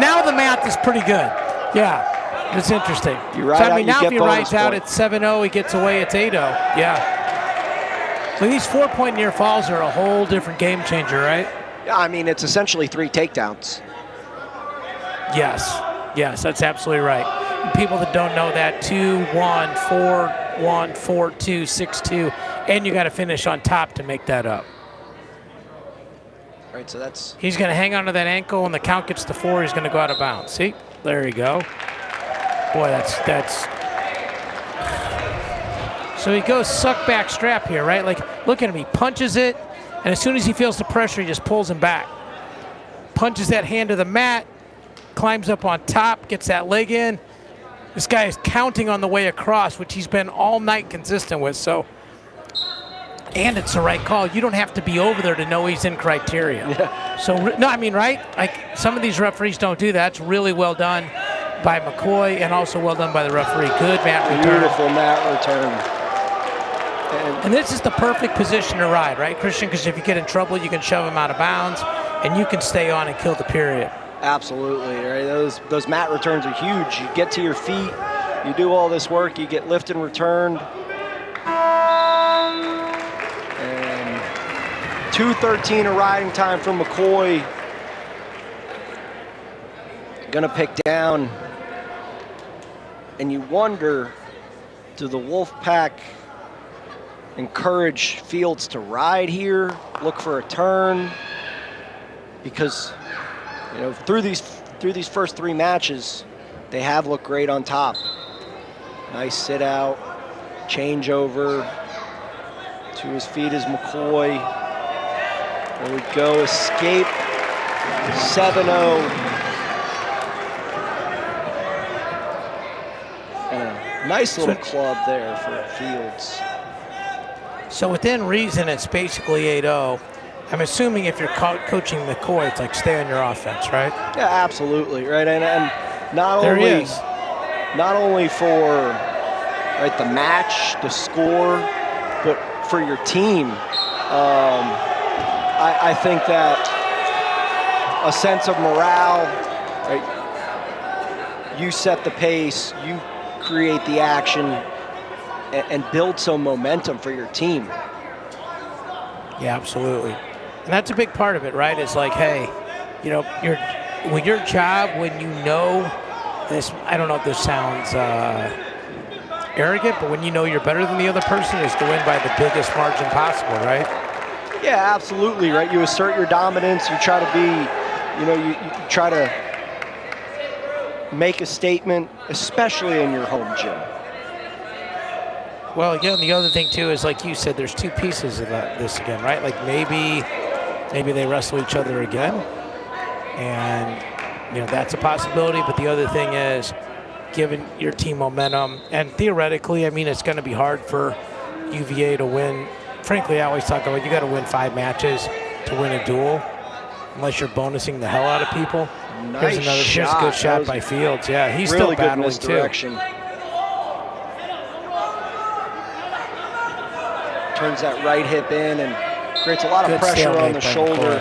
Now the math is pretty good. Yeah. It's interesting. You ride so, I out, mean, now you if he get rides out point. at 7-0, he gets away, it's 8-0. Yeah. So these 4-point near falls are a whole different game changer, right? Yeah, I mean, it's essentially 3 takedowns. Yes, that's absolutely right. And people that don't know that, 2-1, 4-1, 4-2, 6-2, and you got to finish on top to make that up. Right, so that's... He's going to hang onto that ankle. When the count gets to 4, he's going to go out of bounds. See? There you go. Boy, that's. So he goes suck back strap here, right? Like, look at him. He punches it, and as soon as he feels the pressure, he just pulls him back. Punches that hand to the mat, climbs up on top, gets that leg in. This guy is counting on the way across, which he's been all night consistent with. So, and it's the right call. You don't have to be over there to know he's in criteria. Yeah. So, no, I mean, right? Like, some of these referees don't do that. It's really well done by McCoy and also well done by the referee. Good mat return. Beautiful mat return. And this is the perfect position to ride, right, Christian? Because if you get in trouble, you can shove him out of bounds, and you can stay on and kill the period. Absolutely, right? Those mat returns are huge. You get to your feet, you do all this work, you get lifted and returned. And 2:13 of riding time for McCoy. Gonna pick down. And you wonder, do the Wolfpack encourage Fields to ride here, look for a turn? Because, you know, through these first 3 matches, they have looked great on top. Nice sit out, changeover. To his feet is McCoy. There we go, escape. 7-0. Nice little club there for Fields. So within reason, it's basically 8-0. I'm assuming if you're coaching McCoy, it's like stay on your offense, right? Yeah, absolutely, right. And not there only he is. Not only for right the match, the score, but for your team. I think that a sense of morale, right? You set the pace, you create the action, and build some momentum for your team. Yeah, absolutely. And that's a big part of it, right? It's like, hey, you know, your job when you know this, I don't know if this sounds arrogant, but when you know you're better than the other person is to win by the biggest margin possible, right? Yeah, absolutely, right? You assert your dominance, you try to be, you know, you try to make a statement, especially in your home gym. Well, again, the other thing too is, like you said, there's 2 pieces of this again, right? Like maybe they wrestle each other again, and you know that's a possibility. But the other thing is giving your team momentum, and theoretically, I mean, it's going to be hard for UVA to win. Frankly, I always talk about you got to win 5 matches to win a duel, unless you're bonusing the hell out of people. Nice Here's another shot. good shot by Fields. Yeah, he's really still battling good misdirection. too. Turns that right hip in and creates a lot of pressure on the shoulder.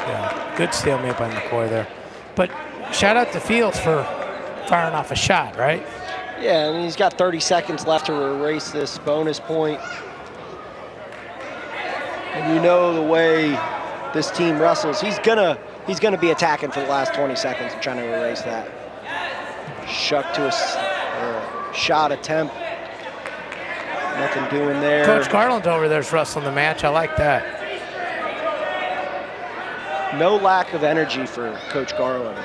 Yeah, good stalemate by McCoy there. But shout out to Fields for firing off a shot, right? Yeah, I mean, he's got 30 seconds left to erase this bonus point. And you know the way this team wrestles, he's gonna be attacking for the last 20 seconds and trying to erase that. Shuck to a shot attempt. Nothing doing there. Coach Garland's over there's wrestling the match. I like that. No lack of energy for Coach Garland.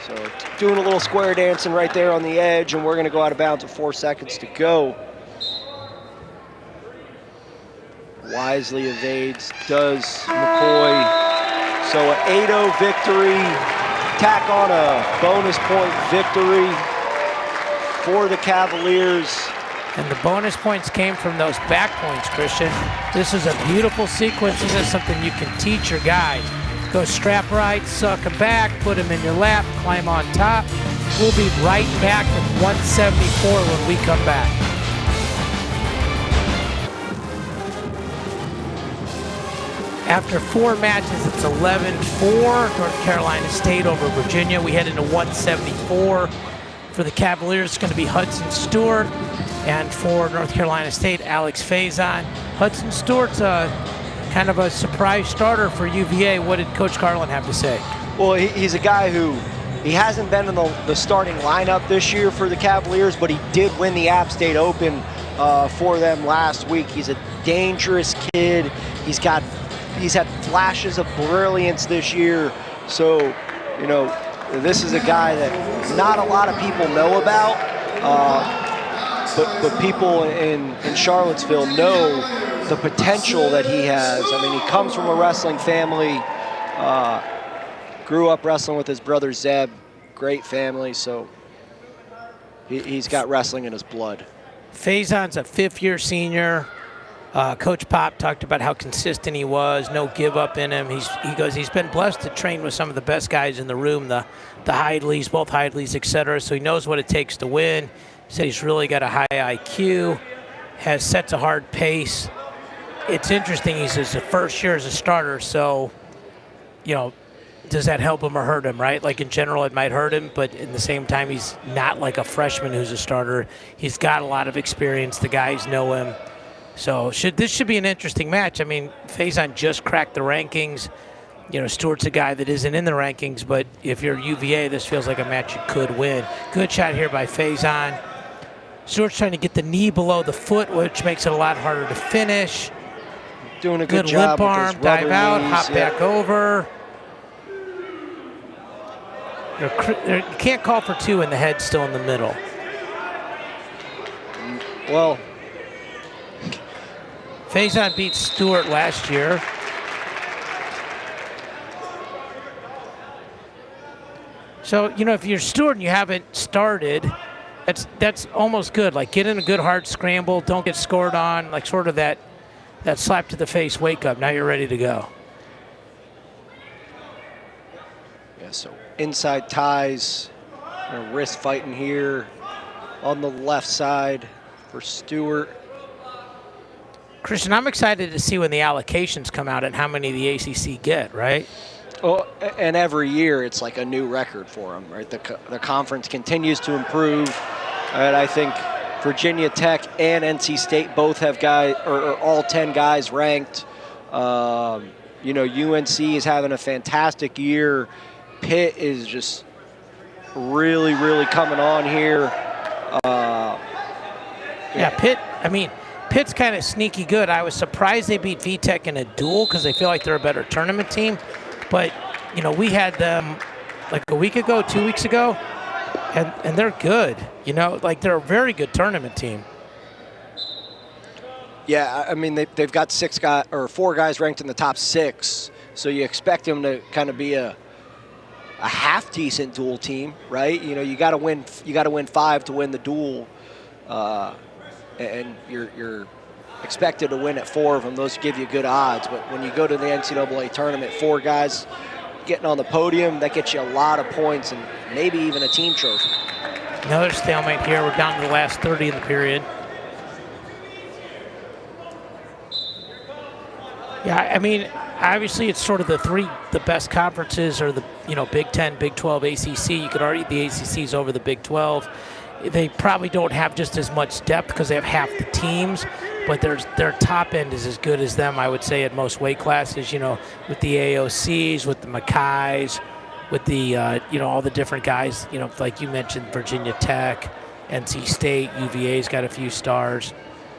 So doing a little square dancing right there on the edge, and we're going to go out of bounds with 4 seconds to go. Wisely evades, does McCoy. So an 8-0 victory, tack on a bonus point victory for the Cavaliers. And the bonus points came from those back points, Christian. This is a beautiful sequence. This is something you can teach your guys. Go strap right, suck them back, put them in your lap, climb on top. We'll be right back with 174 when we come back. After 4 matches, it's 11-4, North Carolina State over Virginia. We head into 174. For the Cavaliers, it's going to be Hudson Stewart. And for North Carolina State, Alex Faison. Hudson Stewart's kind of a surprise starter for UVA. What did Coach Carlin have to say? Well, he's a guy who, he hasn't been in the starting lineup this year for the Cavaliers, but he did win the App State Open for them last week. He's a dangerous kid. He's had flashes of brilliance this year. So, you know, this is a guy that not a lot of people know about, but people in Charlottesville know the potential that he has. I mean, he comes from a wrestling family, grew up wrestling with his brother Zeb, great family, so he's got wrestling in his blood. Faison's a 5th-year senior. Coach Pop talked about how consistent he was, no give up in him. He goes, he's been blessed to train with some of the best guys in the room, the Hidleys, both Hidleys, etc. So he knows what it takes to win. He said he's really got a high IQ, sets a hard pace. It's interesting, he says the first year as a starter, so, you know, does that help him or hurt him, right? Like in general, it might hurt him, but in the same time, he's not like a freshman who's a starter. He's got a lot of experience. The guys know him. So this should be an interesting match. I mean, Faison just cracked the rankings. You know, Stewart's a guy that isn't in the rankings, but if you're UVA, this feels like a match you could win. Good shot here by Faison. Stewart's trying to get the knee below the foot, which makes it a lot harder to finish. Doing a good job limp arm, dive out, hop back over. You can't call for 2 and the head's still in the middle. Well, Faison beat Stewart last year. So, you know, if you're Stewart and you haven't started, that's almost good. Like, get in a good hard scramble, don't get scored on, like sort of that slap to the face, wake up, now you're ready to go. Yeah, so inside ties, wrist fighting here on the left side for Stewart. Christian, I'm excited to see when the allocations come out and how many the ACC get, right? Oh, and every year it's like a new record for them, right? The conference continues to improve, and I think Virginia Tech and NC State both have guys, or all 10 guys ranked. You know, UNC is having a fantastic year. Pitt is just really, really coming on here. Yeah, Pitt, I mean, Pitt's kind of sneaky good. I was surprised they beat VTech in a duel because they feel like they're a better tournament team. But, you know, we had them like a week ago, 2 weeks ago, and they're good. You know, like they're a very good tournament team. Yeah, I mean, they've got 4 guys ranked in the top 6, so you expect them to kind of be a half decent duel team, right? You know, you got to win 5 to win the duel. And you're expected to win at 4 of them. Those give you good odds. But when you go to the NCAA tournament, 4 guys getting on the podium, that gets you a lot of points and maybe even a team trophy. Another stalemate here. We're down to the last 30 in the period. Yeah, I mean, obviously it's sort of the best conferences are the, you know, Big 10, Big 12, ACC. You could argue the ACC's over the Big 12. They probably don't have just as much depth because they have half the teams, but their top end is as good as them, I would say, at most weight classes, you know, with the AOCs, with the Mackays, with the, you know, all the different guys, you know, like you mentioned, Virginia Tech, NC State, UVA's got a few stars.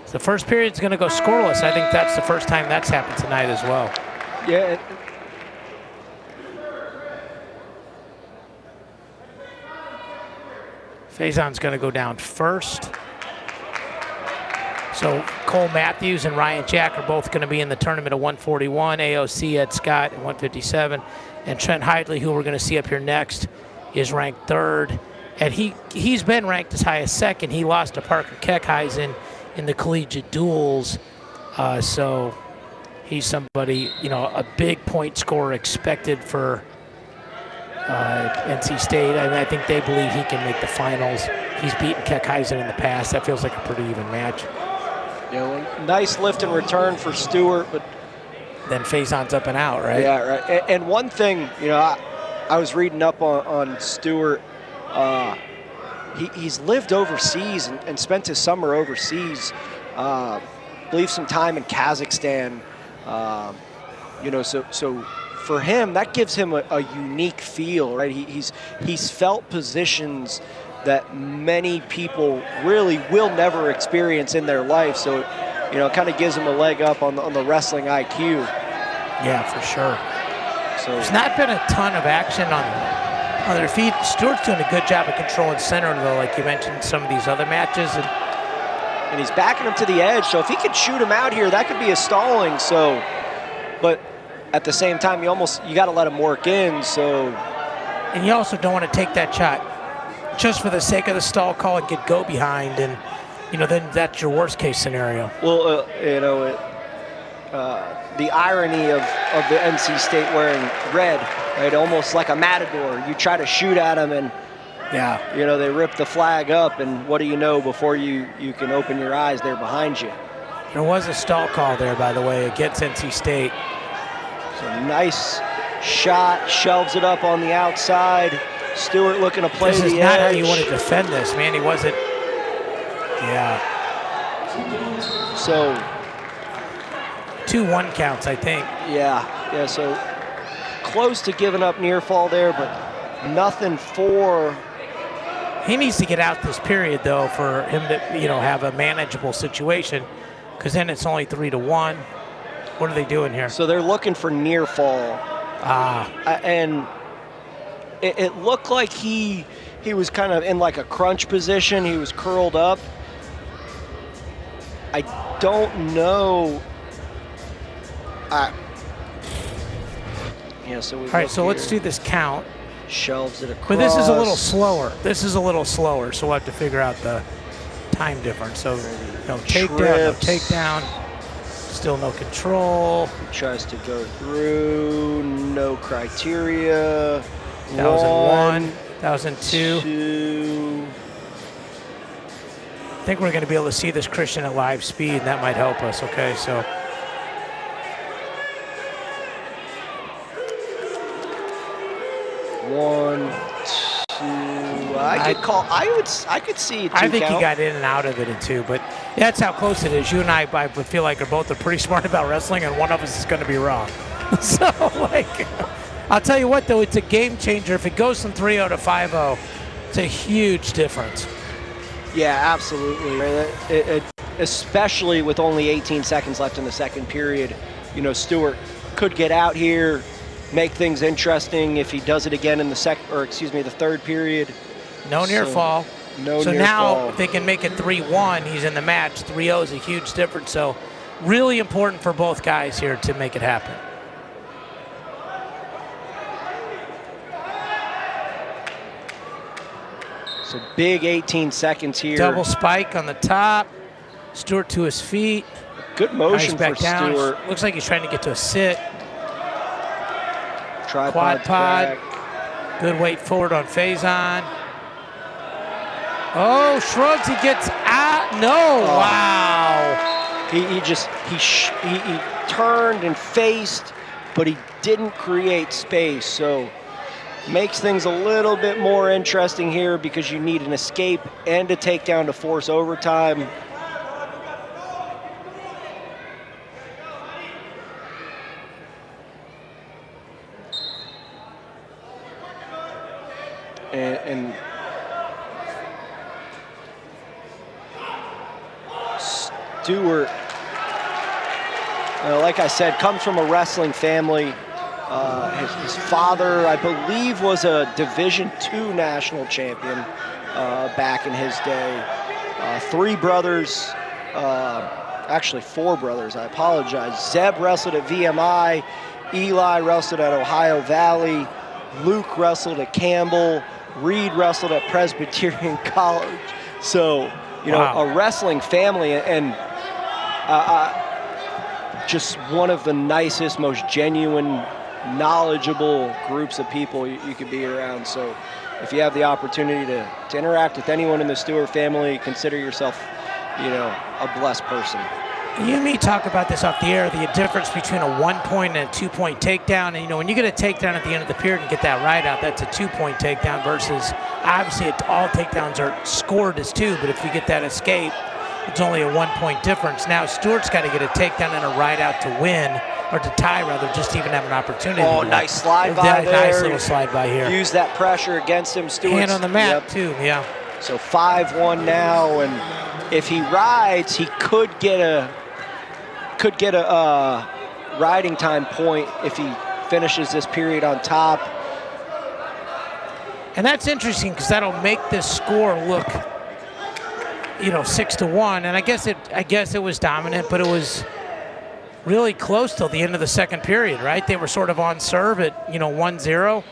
So the first period's going to go scoreless. I think that's the first time that's happened tonight as well. Yeah. Faison's going to go down first. So Cole Matthews and Ryan Jack are both going to be in the tournament at 141. AOC Ed Scott at 157. And Trent Hidley, who we're going to see up here next, is ranked 3rd. And he's been ranked as high as 2nd. He lost to Parker Keckheisen in the collegiate duels. So he's somebody, a big point scorer expected for NC State. I think they believe he can make the finals. He's beaten Keckheisen in the past. That feels like a pretty even match. Nice lift and return for Stewart, but then Faison's up and out, right? Yeah, right. And one thing, I was reading up on Stewart. He's lived overseas and spent his summer overseas. I believe some time in Kazakhstan. So for him, that gives him a unique feel, right? He's felt positions that many people really will never experience in their life. So, it kind of gives him a leg up on the wrestling IQ. Yeah, for sure. So there's not been a ton of action on their feet. Stewart's doing a good job of controlling center, though, like you mentioned, some of these other matches. And he's backing him to the edge. So if he could shoot him out here, that could be a stalling. So, but at the same time, you got to let him work in. So, and you also don't want to take that shot just for the sake of the stall call and get go behind, and then that's your worst case scenario. Well, the irony of the NC State wearing red, right? Almost like a matador. You try to shoot at them, and they rip the flag up, and what do you know? Before you can open your eyes, they're behind you. There was a stall call there, by the way, against NC State. So nice shot, shelves it up on the outside. Stewart looking to play the edge. This is not how you want to defend this, man. He wasn't. Yeah. So 2-1 counts, I think. Yeah. So close to giving up near fall there, but nothing for. He needs to get out this period, though, for him to have a manageable situation, because then it's only 3-1. What are they doing here? So they're looking for near fall. And it looked like he was kind of in like a crunch position. He was curled up. I don't know. So all right, so let's do this count. Shelves it across. But this is a little slower. So we'll have to figure out the time difference. So no takedown, still no control. He tries to go through, no criteria. 1,001, 1,002. 2. I think we're going to be able to see this Christian at live speed, and that might help us. Okay, so. One, two. I could see. I think he got in and out of it in 2, but that's how close it is. You and I feel like are both pretty smart about wrestling, and one of us is going to be wrong. So I'll tell you what, though, it's a game changer. If it goes from 3-0 to 5-0, it's a huge difference. Yeah, absolutely. Especially with only 18 seconds left in the second period, Stewart could get out here, make things interesting if he does it again in the third period. No near fall. No so near now fall. If they can make it 3-1, he's in the match. 3-0 is a huge difference. So really important for both guys here to make it happen. So big 18 seconds here. Double spike on the top. Stewart to his feet. Good motion back for down. Stewart. Looks like he's trying to get to a sit. Tripod pod. Good weight forward on Faison. Oh, shrugs. He gets out. No. Oh. Wow. He turned and faced, but he didn't create space. So makes things a little bit more interesting here because you need an escape and a takedown to force overtime. And Stewart, like I said, comes from a wrestling family. His father, I believe, was a Division II national champion back in his day. 3 brothers, actually 4 brothers, I apologize. Zeb wrestled at VMI, Eli wrestled at Ohio Valley, Luke wrestled at Campbell, Reed wrestled at Presbyterian College. So, you know, a wrestling family, and just one of the nicest, most genuine, knowledgeable groups of people you could be around. So if you have the opportunity to interact with anyone in the Stewart family, consider yourself, you know, a blessed person. You and me talk about this off the air, the difference between a 1-point and a 2-point takedown. And, you know, when you get a takedown at the end of the period and get that right out, that's a 2-point takedown versus, obviously, all takedowns are scored as 2, but if you get that escape, it's only a 1-point difference. Now, Stewart's got to get a takedown and a right out to win, or to tie, rather, just to even have an opportunity. Oh, nice slide by there. Nice little slide by here. Use that pressure against him. Stewart's hand on the mat, too, yeah. So 5-1 now, and if he rides, he could get a riding time point if he finishes this period on top. And that's interesting because that'll make this score look, you know, 6-1. And I guess it was dominant, but it was really close till the end of the second period, right? They were sort of on serve at, you know, 1-0.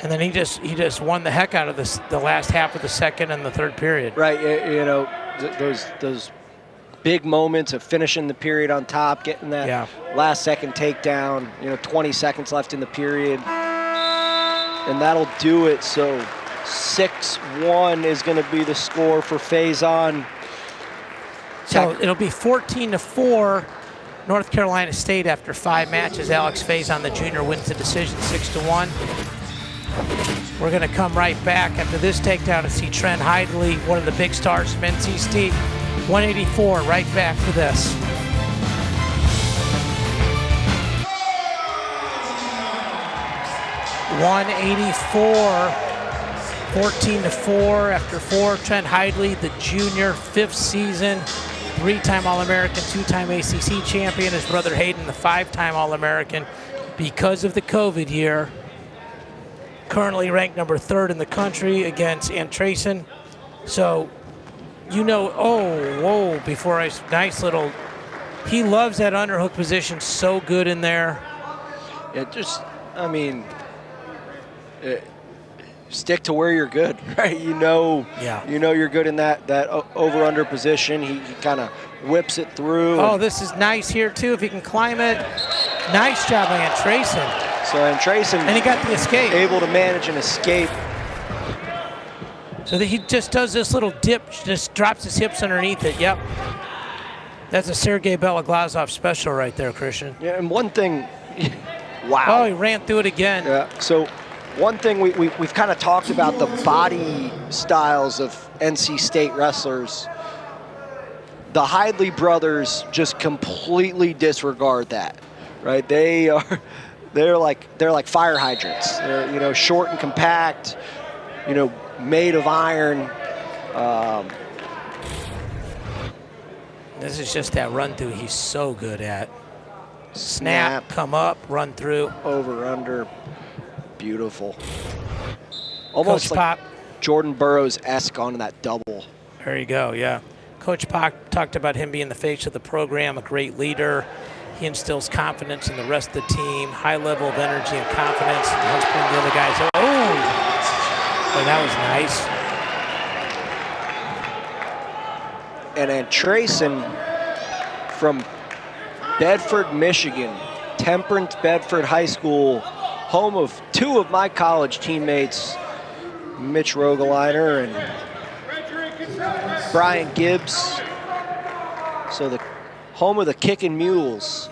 And then he just won the heck out of the last half of the second and the third period. Right, you know, those big moments of finishing the period on top, getting that last second takedown, you know, 20 seconds left in the period. And that'll do it. So 6-1 is going to be the score for Faison. So it'll be 14-4 North Carolina State after 5 matches. Alex Faison, the junior, wins the decision 6-1. We're going to come right back after this takedown to see Trent Hidley, one of the big stars from NC State. 184, right back for this. .184, 14-4 after 4. Trent Hidley, the junior, 5th season, 3-time All-American, 2-time ACC champion. His brother Hayden, the 5-time All-American. Because of the COVID year, currently ranked number 3rd in the country against Antrason. So, you know, nice little, he loves that underhook position, so good in there. Yeah, just, I mean, stick to where you're good, right? You know you're good in that over-under position. He kind of whips it through. Oh, this is nice here, too, if he can climb it. Nice job by Antrason. So Antrason, and he got the escape. Able to manage an escape. So that he just does this little dip, just drops his hips underneath it. Yep. That's a Sergey Beloglazov special right there, Christian. Yeah, and one thing, wow. Oh, he ran through it again. Yeah, so one thing we've kind of talked about the body styles of NC State wrestlers. The Hidley brothers just completely disregard that, right? They're like fire hydrants. They're, you know, short and compact, you know, made of iron. This is just that run through he's so good at. Snap, come up, run through. Over, under, beautiful. Almost Coach like Pop. Jordan Burroughs-esque on that double. There you go, yeah. Coach Pop talked about him being the face of the program, a great leader. He instills confidence in the rest of the team, high level of energy and confidence, and helps bring the other guys. Oh, that was nice. And Antrason from Bedford, Michigan, Temperance Bedford High School, home of 2 of my college teammates, Mitch Rogeliner and Brian Gibbs. So the home of the Kickin' Mules.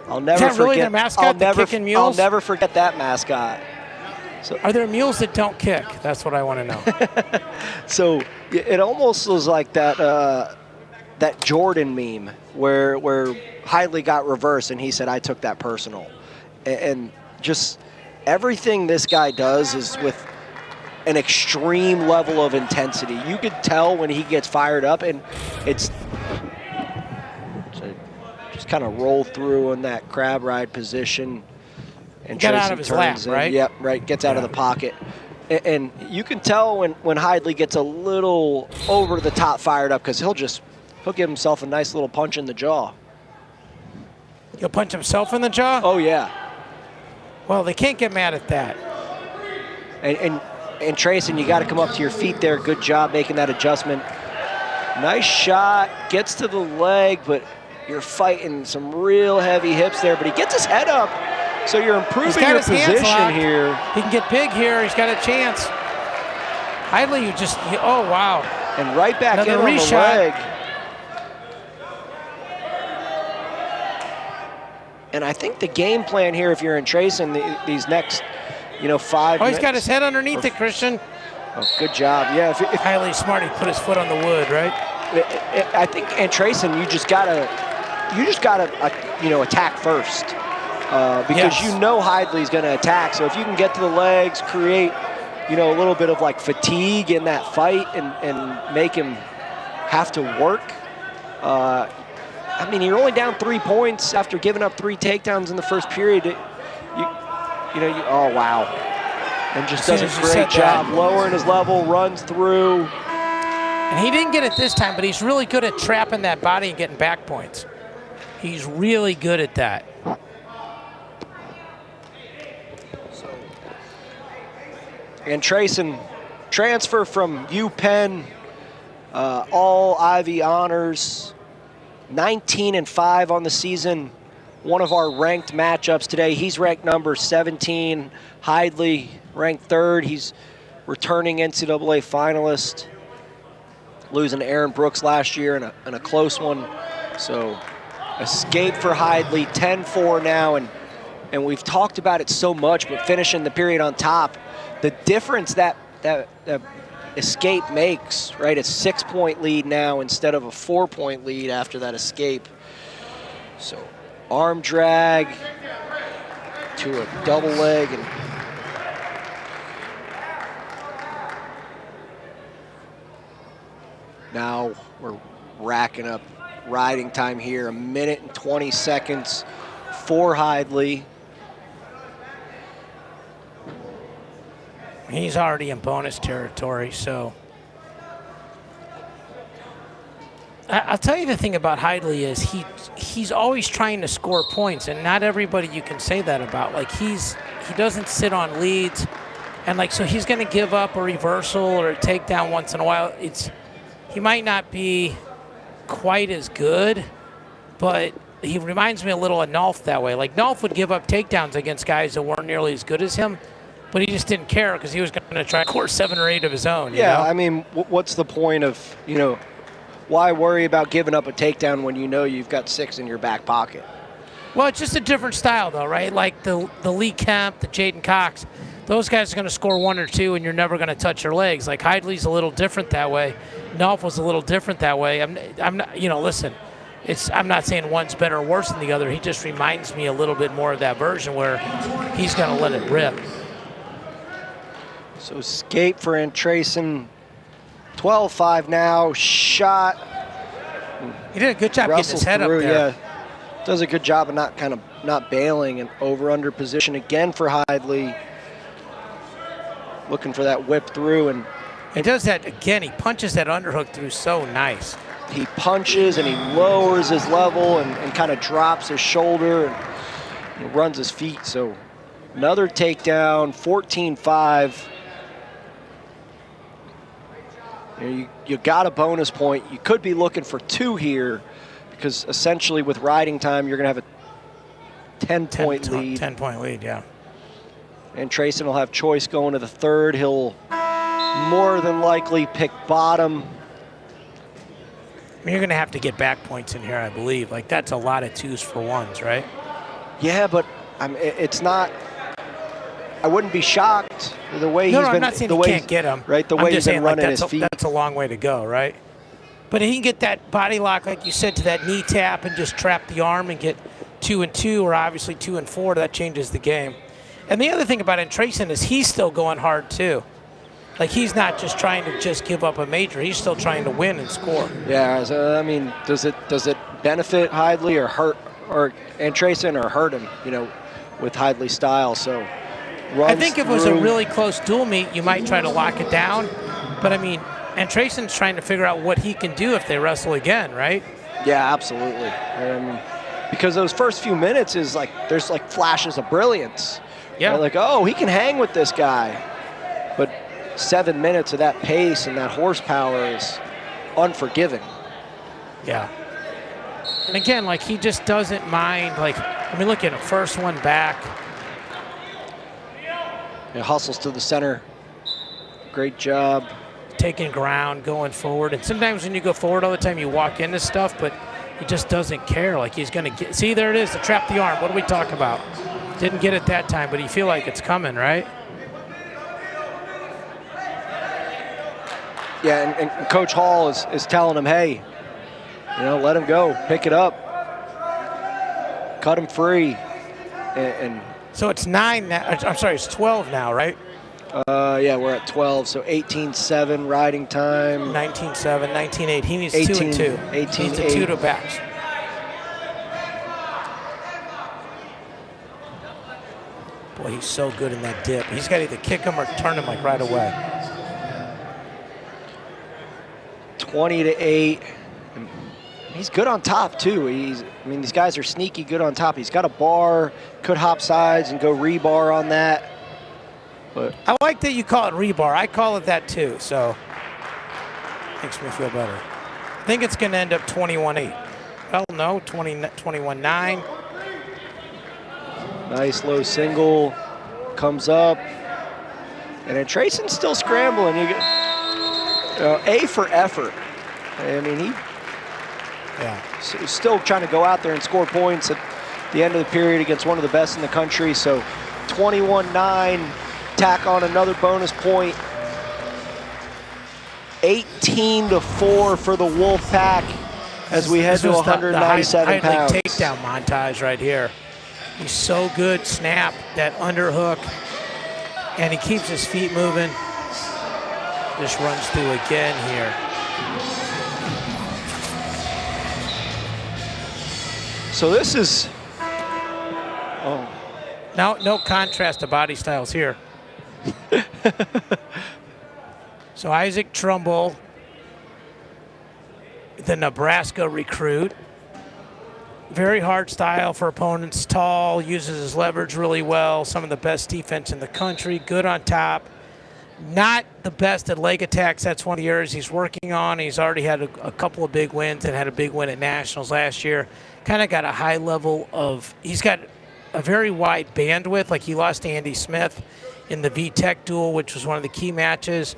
I'll never Is that really forget. their mascot, the Kickin' Mules? I'll never forget that mascot. So, are there mules that don't kick? That's what I want to know. So it almost was like that Jordan meme where Hidley got reversed and he said, "I took that personal," and just everything this guy does is with an extreme level of intensity. You could tell when he gets fired up, and it's just kind of roll through in that crab ride position. And get out of his lap, right? Yep, right. Gets out of the pocket. And you can tell when Hidley gets a little over the top fired up because he'll just he'll give himself a nice little punch in the jaw. He'll punch himself in the jaw? Oh, yeah. Well, they can't get mad at that. And Trayson, you got to come up to your feet there. Good job making that adjustment. Nice shot, gets to the leg, but you're fighting some real heavy hips there. But he gets his head up, so you're improving your position here. He can get big here. He's got a chance. Hidley, oh, wow. And right back Another in on reshot. the leg. And I think the game plan here, if you're in Trayson, these next, 5 minutes. Oh, he's got his head underneath it, Christian. Oh, good job. Yeah. If Hidley's smart. He put his foot on the wood, right? I think, and Trayson, you just gotta, attack first because Yes. Hidley's gonna attack. So if you can get to the legs, create, a little bit of like fatigue in that fight, and make him have to work. You're only down 3 points after giving up 3 takedowns in the first period. Oh wow, and just does a great job lowering his level, runs through. And he didn't get it this time, but he's really good at trapping that body and getting back points. He's really good at that. And Trayson, transfer from UPenn, all Ivy honors, 19-5 on the season. One of our ranked matchups today. He's ranked number 17. Hidley ranked 3rd. He's returning NCAA finalist, losing to Aaron Brooks last year in a close one. So escape for Hidley, 10-4 now, and we've talked about it so much, but finishing the period on top, the difference that escape makes, right? A 6-point lead now instead of a 4-point lead after that escape. So arm drag to a double leg, and now we're racking up riding time here. 1 minute and 20 seconds for Hidley. He's already in bonus territory, so. I'll tell you the thing about Hidley is he's always trying to score points, and not everybody you can say that about. Like he doesn't sit on leads, and so he's going to give up a reversal or a takedown once in a while. He might not be quite as good, but he reminds me a little of Nolf that way. Like Nolf would give up takedowns against guys that weren't nearly as good as him, but he just didn't care because he was going to try to score 7 or 8 of his own. Yeah, what's the point of, why worry about giving up a takedown when you've got 6 in your back pocket? Well, it's just a different style, though, right? Like the Lee Kemp, the Jaden Cox, those guys are going to score 1 or 2, and you're never going to touch your legs. Like Hidley's a little different that way. Nolf was a little different that way. I'm not, listen, I'm not saying one's better or worse than the other. He just reminds me a little bit more of that version where he's going to let it rip. So escape for Trayson. 12-5 now. Shot. He did a good job getting his head up there. Yeah, does a good job of not bailing, and over-under position again for Hidley. Looking for that whip through, and he does that again. He punches that underhook through so nice. He punches and he lowers his level and kind of drops his shoulder and runs his feet. So another takedown, 14-5. You got a bonus point. You could be looking for 2 here, because essentially with riding time, you're going to have a 10-point lead. 10-point lead, yeah. And Trayson will have choice going to the 3rd. He'll more than likely pick bottom. You're going to have to get back points in here, I believe. Like, that's a lot of 2s for 1s, right? Yeah, but it's not. I wouldn't be shocked the way he's been. I'm not saying he can't get him. Right, the way he's been running his feet. That's a long way to go, right? But he can get that body lock, like you said, to that knee tap and just trap the arm and get 2 and 2, or obviously 2 and 4. That changes the game. And the other thing about Trayson is he's still going hard too. Like, he's not just trying to just give up a major. He's still trying to win and score. Yeah, so, does it benefit Hidley or hurt Trayson, or hurt him? With Hidley's style. So. I think if it was a really close dual meet, you might try to lock it down. But, And Trayson's trying to figure out what he can do if they wrestle again, right? Yeah, absolutely. Because those first few minutes is like, there's like flashes of brilliance. Yeah. Right? Like, oh, he can hang with this guy. But 7 minutes of that pace and that horsepower is unforgiving. Yeah. And again, like, he just doesn't mind. Like, I mean, look at him, first one back. Yeah, hustles to the center. Great job. Taking ground, going forward. And sometimes when you go forward all the time, you walk into stuff, but he just doesn't care. Like, he's going to get, see, there it is, to trap the arm. What are we talking about? Didn't get it that time, but you feel like it's coming, right? Yeah, and Coach Hall is telling him, hey, you know, let him go, pick it up, cut him free. And so it's 9 now, I'm sorry, it's 12 now, right? Yeah, we're at 12, so 18-7 riding time. 19-7, 19-8. He needs 2 and 2. 18-8. He needs a 2 to backs. Boy, he's so good in that dip. He's got to either kick him or turn him like right away. 20-8. He's good on top too. I mean, these guys are sneaky good on top. He's got a bar, could hop sides and go rebar on that. But I like that you call it rebar. I call it that too, so makes me feel better. I think it's going to end up 21-8. Well, no, 21-9. Nice low single, comes up, and then Trayson's still scrambling. You get A for effort. I mean, he's still trying to go out there and score points at the end of the period against one of the best in the country. So 21-9, tack on another bonus point. 18-4 for the Wolfpack as we head to 197 pounds. Takedown montage right here. He's so good, snap, that underhook, and he keeps his feet moving. Just runs through again here. So this is, Now, no contrast to body styles here. So Isaac Trumbull, the Nebraska recruit. Very hard style for opponents, tall, uses his leverage really well, some of the best defense in the country, good on top. Not the best at leg attacks. That's one of the areas he's working on. He's already had a couple of big wins and had a big win at Nationals last year. Kind of got a high level of, he's got a very wide bandwidth. Like, he lost to Andy Smith in the VTech duel, which was one of the key matches,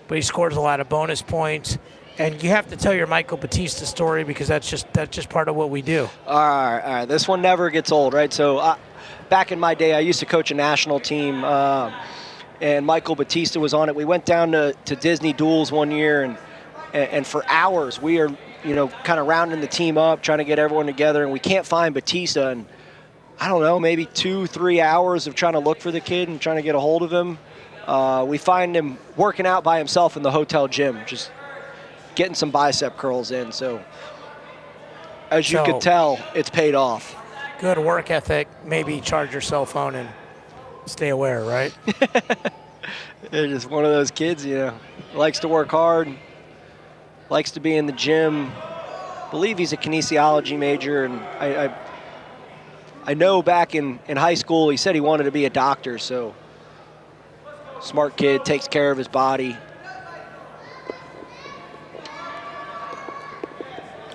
but he scores a lot of bonus points. And you have to tell your Michael Batista story because that's just part of what we do. All right. This one never gets old, right? So back in my day, I used to coach a national team, and Michael Batista was on it. We went down to Disney duels one year, and for hours we are, kind of rounding the team up, trying to get everyone together, and we can't find Batista. And I don't know, maybe 2-3 hours of trying to look for the kid and trying to get a hold of him. We find him working out by himself in the hotel gym, just getting some bicep curls in. So as you could tell, it's paid off. Good work ethic. Maybe charge your cell phone and stay aware, right? They're just one of those kids, likes to work hard, likes to be in the gym. I believe he's a kinesiology major, and I know back in high school he said he wanted to be a doctor, so smart kid, takes care of his body.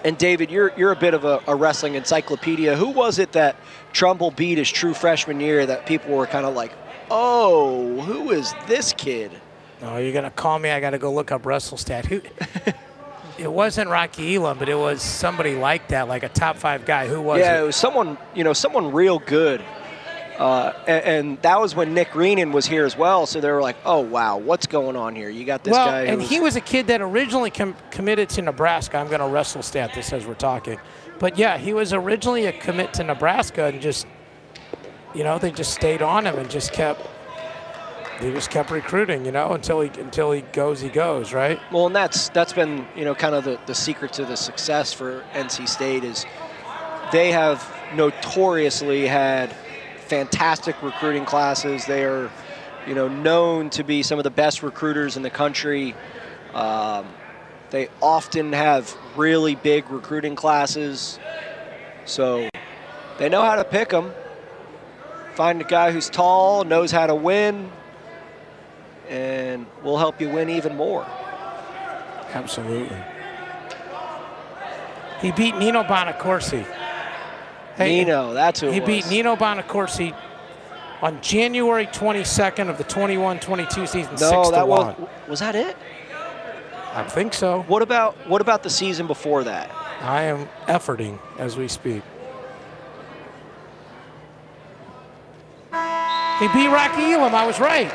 And David, you're a bit of a wrestling encyclopedia. Who was it that Trumbull beat his true freshman year that people were kind of like, oh, who is this kid? No, you're going to call me. I got to go look up WrestleStat. Who? It wasn't Rocky Elam, but it was somebody like that, like a top 5 guy. Who was it? Yeah, it was someone real good. And that was when Nick Reenan was here as well, so they were like, oh, wow, what's going on here? You got this guy. And he was a kid that originally committed to Nebraska. I'm going to WrestleStat this as we're talking. But, yeah, he was originally a commit to Nebraska and just, they just stayed on him and they just kept recruiting, until he goes, right? Well, and that's been, kind of the secret to the success for NC State is they have notoriously had fantastic recruiting classes. They are, known to be some of the best recruiters in the country. They often have really big recruiting classes, so they know how to pick them. Find a guy who's tall, knows how to win, and we'll help you win even more. Absolutely. He beat Nino Bonacorsi. Nino, that's who it was. He beat Nino Bonacorsi on January 22nd of the 21-22 season, 6-1. Was that it? I think so. What about the season before that? I am efforting as we speak. He beat Rocky Elam. I was right.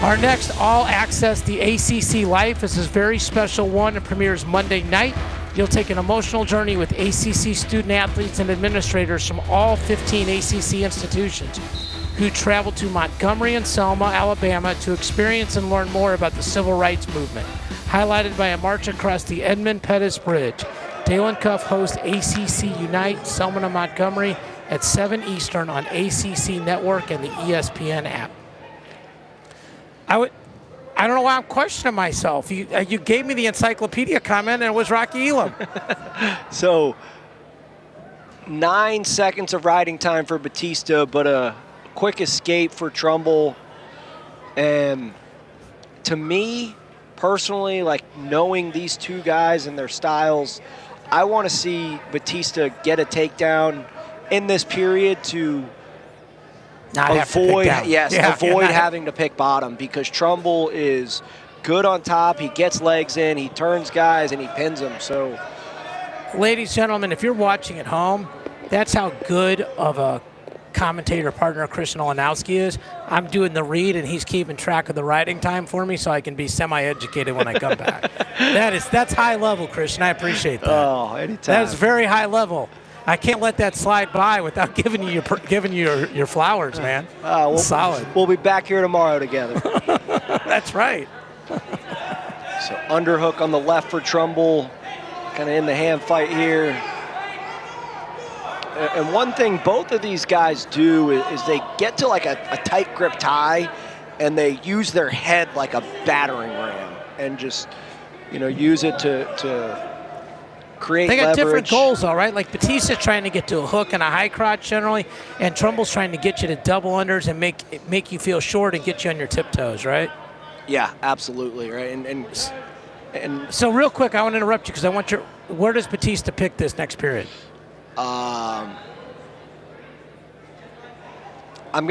Our next all-access The ACC Life is this very special one. It premieres Monday night. You'll take an emotional journey with ACC student athletes and administrators from all 15 ACC institutions who traveled to Montgomery and Selma, Alabama to experience and learn more about the civil rights movement, highlighted by a march across the Edmund Pettus Bridge. Dalen Cuff hosts ACC Unite, Selma to Montgomery at 7 Eastern on ACC Network and the ESPN app. I don't know why I'm questioning myself. You gave me the encyclopedia comment and it was Rocky Elam. So 9 seconds of riding time for Batista, but a quick escape for Trumbull. And to me, personally, like knowing these two guys and their styles, I want to see Batista get a takedown in this period to avoid having to pick bottom, because Trumbull is good on top. He gets legs in, he turns guys, and he pins them. So, ladies and gentlemen, if you're watching at home, that's how good of a commentator partner Christian Olenowski is. I'm doing the read, and he's keeping track of the riding time for me so I can be semi-educated when I come back. That's high level, Christian. I appreciate that. Oh, anytime. That is very high level. I can't let that slide by without giving you your flowers, man. Solid. We'll be back here tomorrow together. That's right. So underhook on the left for Trumbull, kind of in the hand fight here. And one thing both of these guys do is they get to like a tight grip tie, and they use their head like a battering ram and just, use it to create They got leverage. different goals, though, right? Like Batista's trying to get to a hook and a high crotch generally, and Trumbull's trying to get you to double unders and make you feel short and get you on your tiptoes, right? Yeah, absolutely, right. And so real quick, I want to interrupt you because where does Batista pick this next period?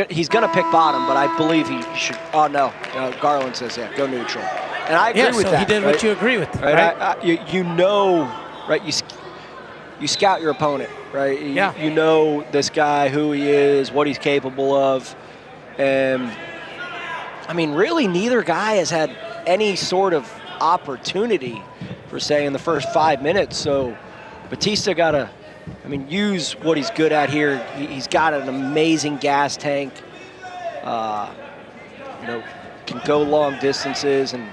He's gonna pick bottom, but I believe he should. Oh no, Garland says go neutral, and I agree with that. He did what you agree with, right? Right? You scout your opponent, right? Yeah. You know this guy, who he is, what he's capable of, and I mean, really, neither guy has had any sort of opportunity per se in the first 5 minutes. So Batista got to, use what he's good at here. He's got an amazing gas tank. Can go long distances, and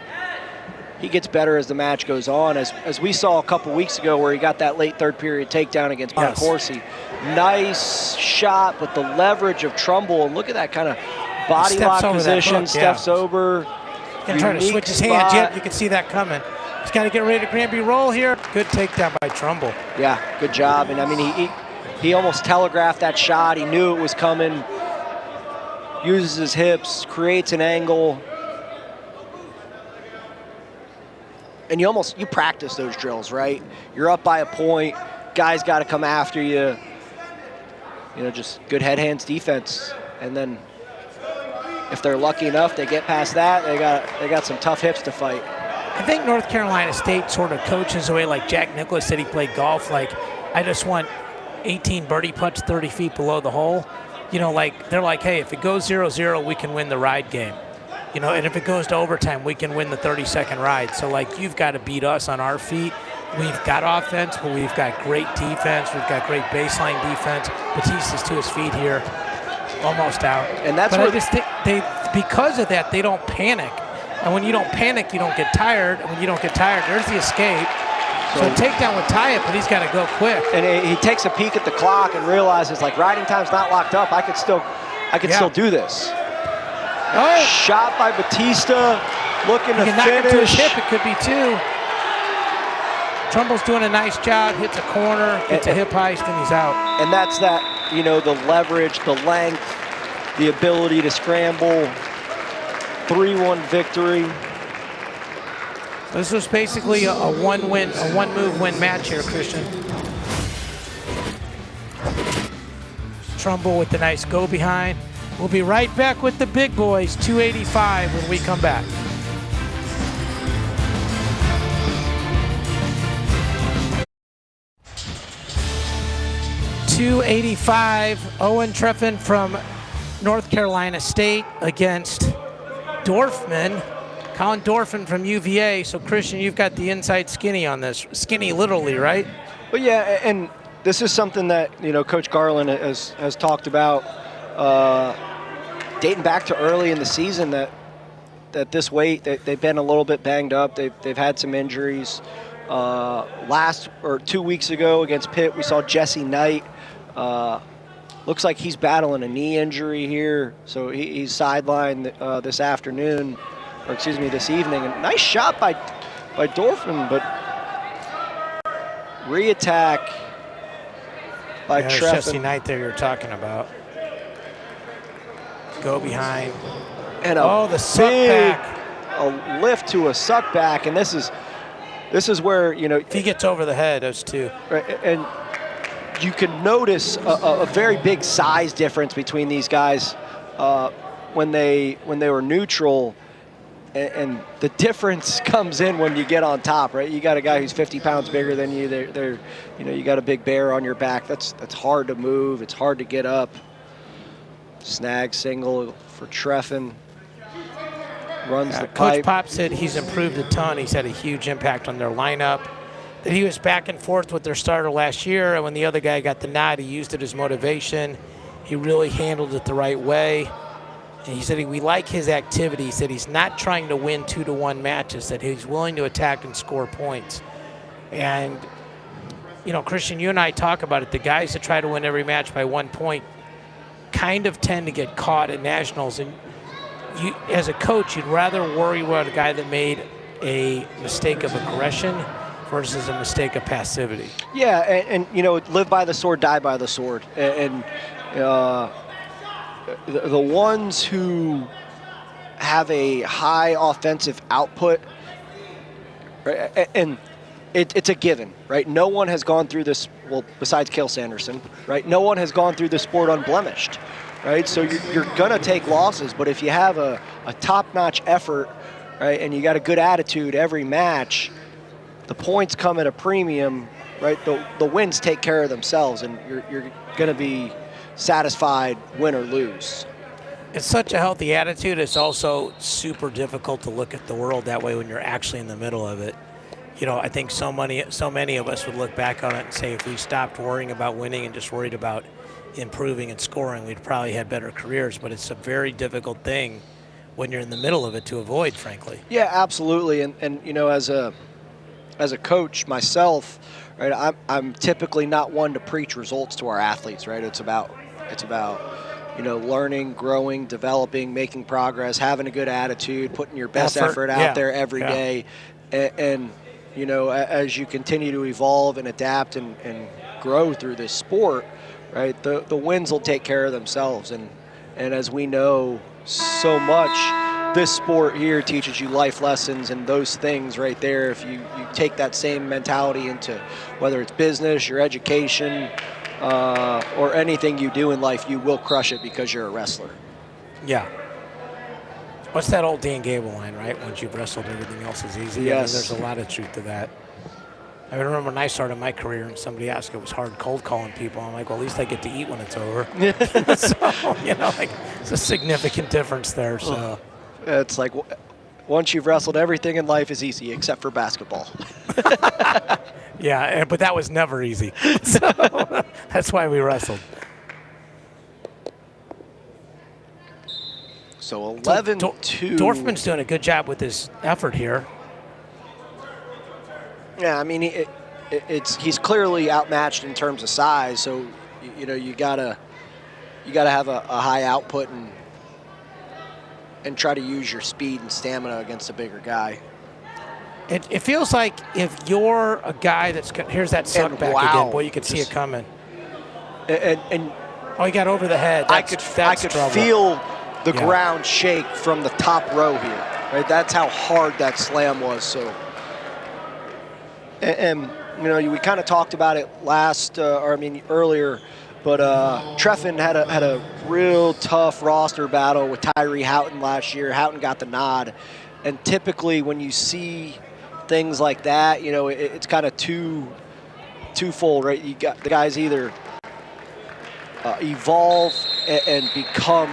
he gets better as the match goes on, as we saw a couple weeks ago where he got that late third period takedown against Bonacorsi. Nice shot, but the leverage of Trumbull, and look at that kind of body lock position, steps over. He's going to try to switch his hands. Yep, you can see that coming. He's got to get ready to Granby roll here. Good takedown by Trumbull. Yeah, good job. And he almost telegraphed that shot. He knew it was coming. Uses his hips, creates an angle. And you practice those drills, right? You're up by a point. Guys got to come after you. Just good head hands defense. And then if they're lucky enough, they get past that. They got some tough hips to fight. I think North Carolina State sort of coaches the way like Jack Nicklaus said he played golf. Like, I just want 18 birdie putts 30 feet below the hole. They're like, hey, if it goes 0-0, we can win the ride game. And if it goes to overtime, we can win the 30-second ride. So, you've got to beat us on our feet. We've got offense, but we've got great defense. We've got great baseline defense. Batista's to his feet here, almost out. And that's I just think because of that, they don't panic. And when you don't panic, you don't get tired. And when you don't get tired, there's the escape. So takedown would tie it, but he's got to go quick. And he takes a peek at the clock and realizes, riding time's not locked up. I could still I can still do this. Oh! Shot by Batista, looking to He can knock him to his finish. hip. It could be 2. Trumbull's doing a nice job. Hits a corner, gets a hip heist, and he's out. And that's that, you know, the leverage, the length, the ability to scramble. 3-1 victory. This was basically a one-move win match here, Christian. Trumbull with the nice go behind. We'll be right back with the big boys, 285 when we come back. .285, Owen Treffin from North Carolina State against Dorfman. Colin Dorfman from UVA. So, Christian, you've got the inside skinny on this. Skinny literally, right? But yeah, and this is something that, you know, Coach Garland has talked about dating back to early in the season, that this weight, they've been a little bit banged up. They've had some injuries. 2 weeks ago against Pitt, we saw Jesse Knight. Looks like he's battling a knee injury here, so he's sidelined this afternoon, or excuse me, this evening. And nice shot by Dorfman, but re-attack by Treffin. Jesse Knight there you're talking about. Go behind. And the suck back. A lift to a suck back, and this is where, you know, if he gets over the head, those two. Right, and you can notice a very big size difference between these guys when they were neutral, and the difference comes in when you get on top, right? You got a guy who's 50 pounds bigger than you. They're you know, you got a big bear on your back. That's hard to move. It's hard to get up. Snag single for Treffin. Runs the pipe. Coach Pop said he's improved a ton. He's had a huge impact on their lineup. That he was back and forth with their starter last year, and when the other guy got the nod, he used it as motivation. He really handled it the right way. And he said we like his activity. He said he's not trying to win 2-1 matches, that he's willing to attack and score points. And, you know, Christian, you and I talk about it. The guys that try to win every match by 1 point kind of tend to get caught at nationals. And you, as a coach, you'd rather worry about a guy that made a mistake of aggression versus a mistake of passivity. Yeah, and you know, live by the sword, die by the sword. And the ones who have a high offensive output, right, and it's a given, right? No one has gone through this, well, besides Cale Sanderson, right? No one has gone through this sport unblemished, right? So you're going to take losses, but if you have a top-notch effort, right, and you got a good attitude every match, the points come at a premium, right? The wins take care of themselves, and you're going to be satisfied, win or lose. It's such a healthy attitude. It's also super difficult to look at the world that way when you're actually in the middle of it. You know, I think so many of us would look back on it and say if we stopped worrying about winning and just worried about improving and scoring, we'd probably had better careers. But it's a very difficult thing when you're in the middle of it to avoid, frankly. Yeah, absolutely. And you know, as a coach myself, right, I'm typically not one to preach results to our athletes, right? It's about you know, learning, growing, developing, making progress, having a good attitude, putting your best effort out there every day. And you know, as you continue to evolve and adapt and grow through this sport, right, the wins will take care of themselves. And as we know so much, this sport here teaches you life lessons, and those things right there, if you take that same mentality into whether it's business, your education, or anything you do in life, you will crush it because you're a wrestler. Yeah. What's that old Dan Gable line, right? Once you've wrestled, everything else is easy. Yes. I mean, there's a lot of truth to that. I remember when I started my career and somebody asked if it was hard cold calling people. I'm like, well, at least I get to eat when it's over. So, you know, like, it's a significant difference there. So it's like once you've wrestled, everything in life is easy except for basketball. Yeah, but that was never easy. So that's why we wrestled. So 11-2. Dorfman's doing a good job with his effort here. Yeah, I mean, he's clearly outmatched in terms of size. So, you know, you gotta you got to have a high output and try to use your speed and stamina against a bigger guy. It feels like if you're a guy that's here's that suck back again, boy, you could see it coming. And oh, he got over the head. I could feel the ground shake from the top row here. Right, that's how hard that slam was. So, and you know, we kind of talked about it earlier. But Treffin had a real tough roster battle with Tyree Houghton last year. Houghton got the nod, and typically when you see things like that, you know, it's kind of twofold, right? You got the guys either evolve and become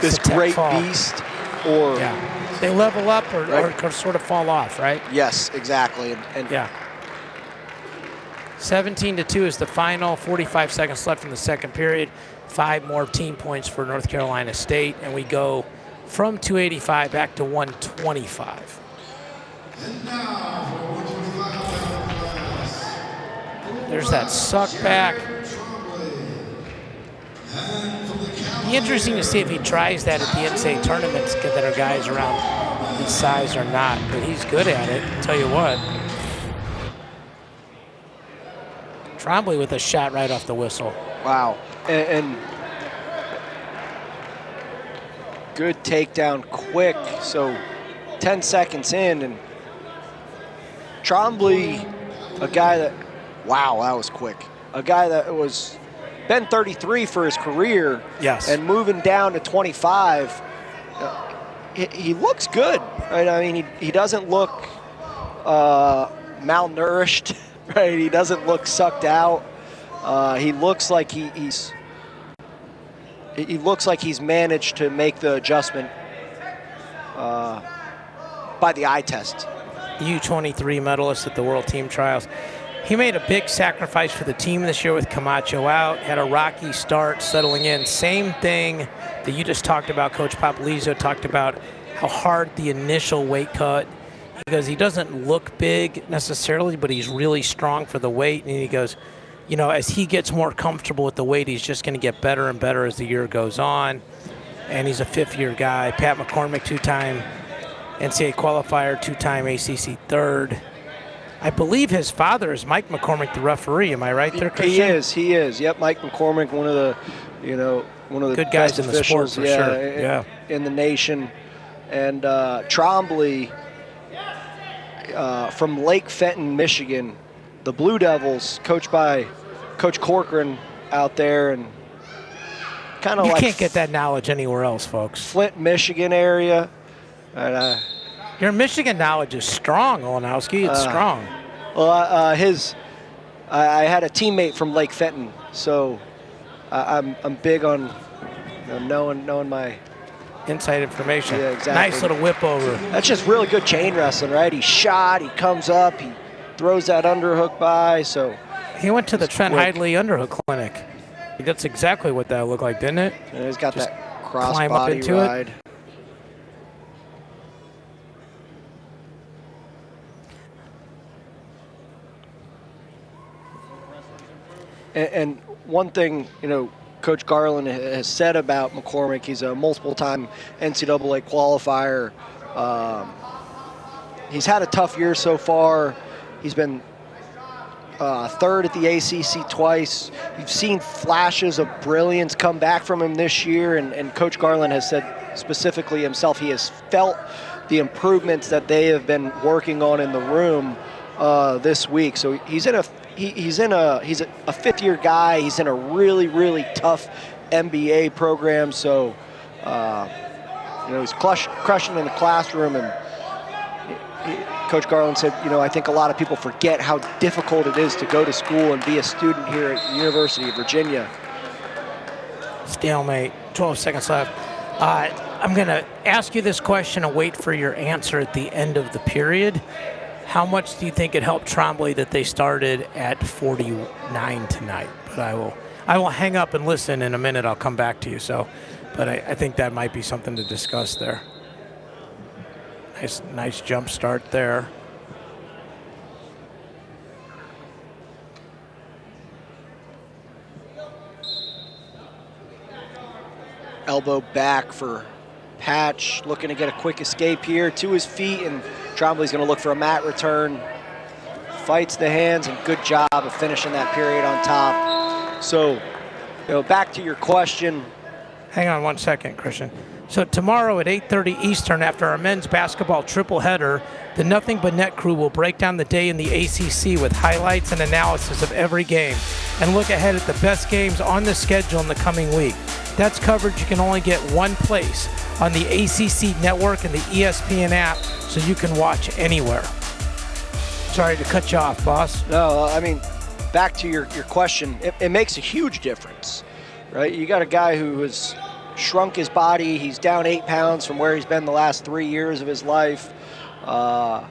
this great beast, or they level up or sort of fall off, right? Yes, exactly, and yeah. 17-2 is the final. 45 seconds left in the second period. 5 more team points for North Carolina State, and we go from 285 back to 125. There's that suck back. Be interesting to see if he tries that at the NCAA tournaments that are guys around his size or not, but he's good at it, I'll tell you what. Trombley with a shot right off the whistle. Wow. And good takedown, quick. So 10 seconds in, and Trombley, a guy that, wow, that was quick. A guy that was been 33 for his career. Yes. And moving down to 25. He looks good, right? I mean, he doesn't look malnourished. Right, he doesn't look sucked out. He looks like he looks like he's managed to make the adjustment by the eye test. U23 medalist at the World Team Trials. He made a big sacrifice for the team this year with Camacho out. Had a rocky start, settling in. Same thing that you just talked about. Coach Popolizio talked about how hard the initial weight cut. Because he doesn't look big necessarily, but he's really strong for the weight. And he goes, you know, as he gets more comfortable with the weight, he's just going to get better and better as the year goes on. And he's a fifth-year guy. Pat McCormick, 2-time NCAA qualifier, 2-time ACC third. I believe his father is Mike McCormick, the referee. Am I right there, Christian? He is. Yep, Mike McCormick, one of the good guys in the sport for sure. In the nation. And Trombley, from Lake Fenton, Michigan, the Blue Devils, coached by Coach Corcoran out there, and kind of you can't get that knowledge anywhere else, folks. Flint, Michigan area. And, your Michigan knowledge is strong, Olenowski. It's strong. Well, I had a teammate from Lake Fenton, so I'm big on knowing my inside information. Yeah, exactly. Nice little whip over. That's just really good chain wrestling, right? He's shot, he comes up, he throws that underhook by, so. He went to the Trent Hidley underhook clinic. That's exactly what that looked like, didn't it? And he's got just that cross-body ride. And one thing, you know, Coach Garland has said about McCormick, he's a multiple-time NCAA qualifier. He's had a tough year so far. He's been third at the ACC twice. You've seen flashes of brilliance come back from him this year, and Coach Garland has said specifically himself he has felt the improvements that they have been working on in the room this week. So he's a fifth-year guy. He's in a really, really tough MBA program. So, he's crushing in the classroom. And Coach Garland said, I think a lot of people forget how difficult it is to go to school and be a student here at the University of Virginia. Stalemate, 12 seconds left. I'm going to ask you this question and wait for your answer at the end of the period. How much do you think it helped Trombley that they started at 49 tonight? But I will hang up and listen in a minute. I'll come back to you. But I think that might be something to discuss there. Nice jump start there. elbow back for Patch, looking to get a quick escape here to his feet, and Trombley's going to look for a mat return. Fights the hands, and good job of finishing that period on top. So, back to your question. Hang on 1 second, Christian. So tomorrow at 8:30 Eastern, after our men's basketball triple header, the Nothing But Net crew will break down the day in the ACC with highlights and analysis of every game and look ahead at the best games on the schedule in the coming week. That's coverage you can only get one place, on the ACC network and the ESPN app, so you can watch anywhere. Sorry to cut you off, boss. No, I mean, back to your question, it makes a huge difference, right? You got a guy who has shrunk his body. He's down 8 pounds from where he's been the last 3 years of his life. Right,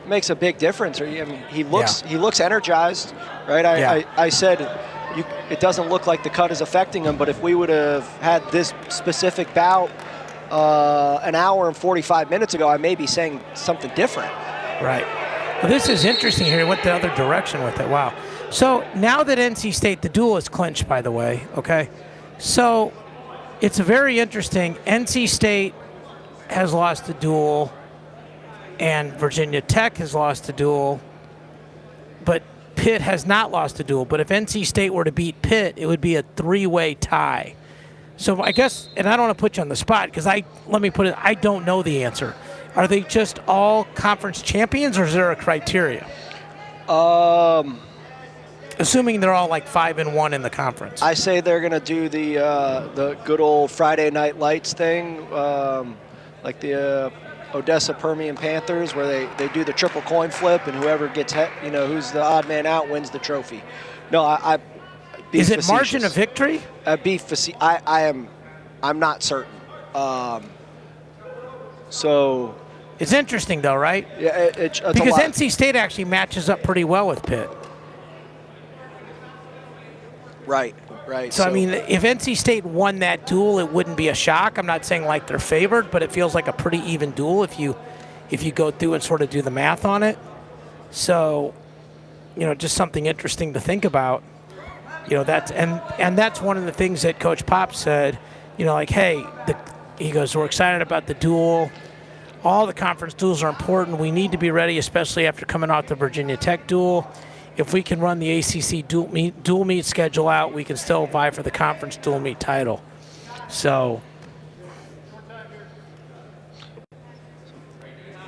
makes a big difference. I mean, he looks energized, right? I said it doesn't look like the cut is affecting him, but if we would have had this specific bout an hour and 45 minutes ago, I may be saying something different. Right. Well, this is interesting here. He went the other direction with it. Wow. So now that NC State, the duel is clinched, by the way, okay? So it's very interesting. NC State has lost the duel, and Virginia Tech has lost the duel, but Pitt has not lost a duel. But if NC State were to beat Pitt, it would be a 3-way tie. So I guess, and I don't want to put you on the spot, because I don't know the answer. Are they just all conference champions, or is there a criteria? Assuming they're all like 5-1 in the conference. I say they're going to do the good old Friday Night Lights thing, like the Odessa Permian Panthers, where they do the triple coin flip, and whoever gets who's the odd man out wins the trophy. No, is it margin of victory? I'm not certain. So it's interesting though, right? Yeah, because NC State actually matches up pretty well with Pitt. Right. So I mean, if NC State won that duel, it wouldn't be a shock. I'm not saying like they're favored, but it feels like a pretty even duel if you go through and sort of do the math on it. So, just something interesting to think about. That's that's one of the things that Coach Pop said. Like, hey, he goes, we're excited about the duel. All the conference duels are important. We need to be ready, especially after coming off the Virginia Tech duel. If we can run the ACC dual meet schedule out, we can still vie for the conference dual meet title. So,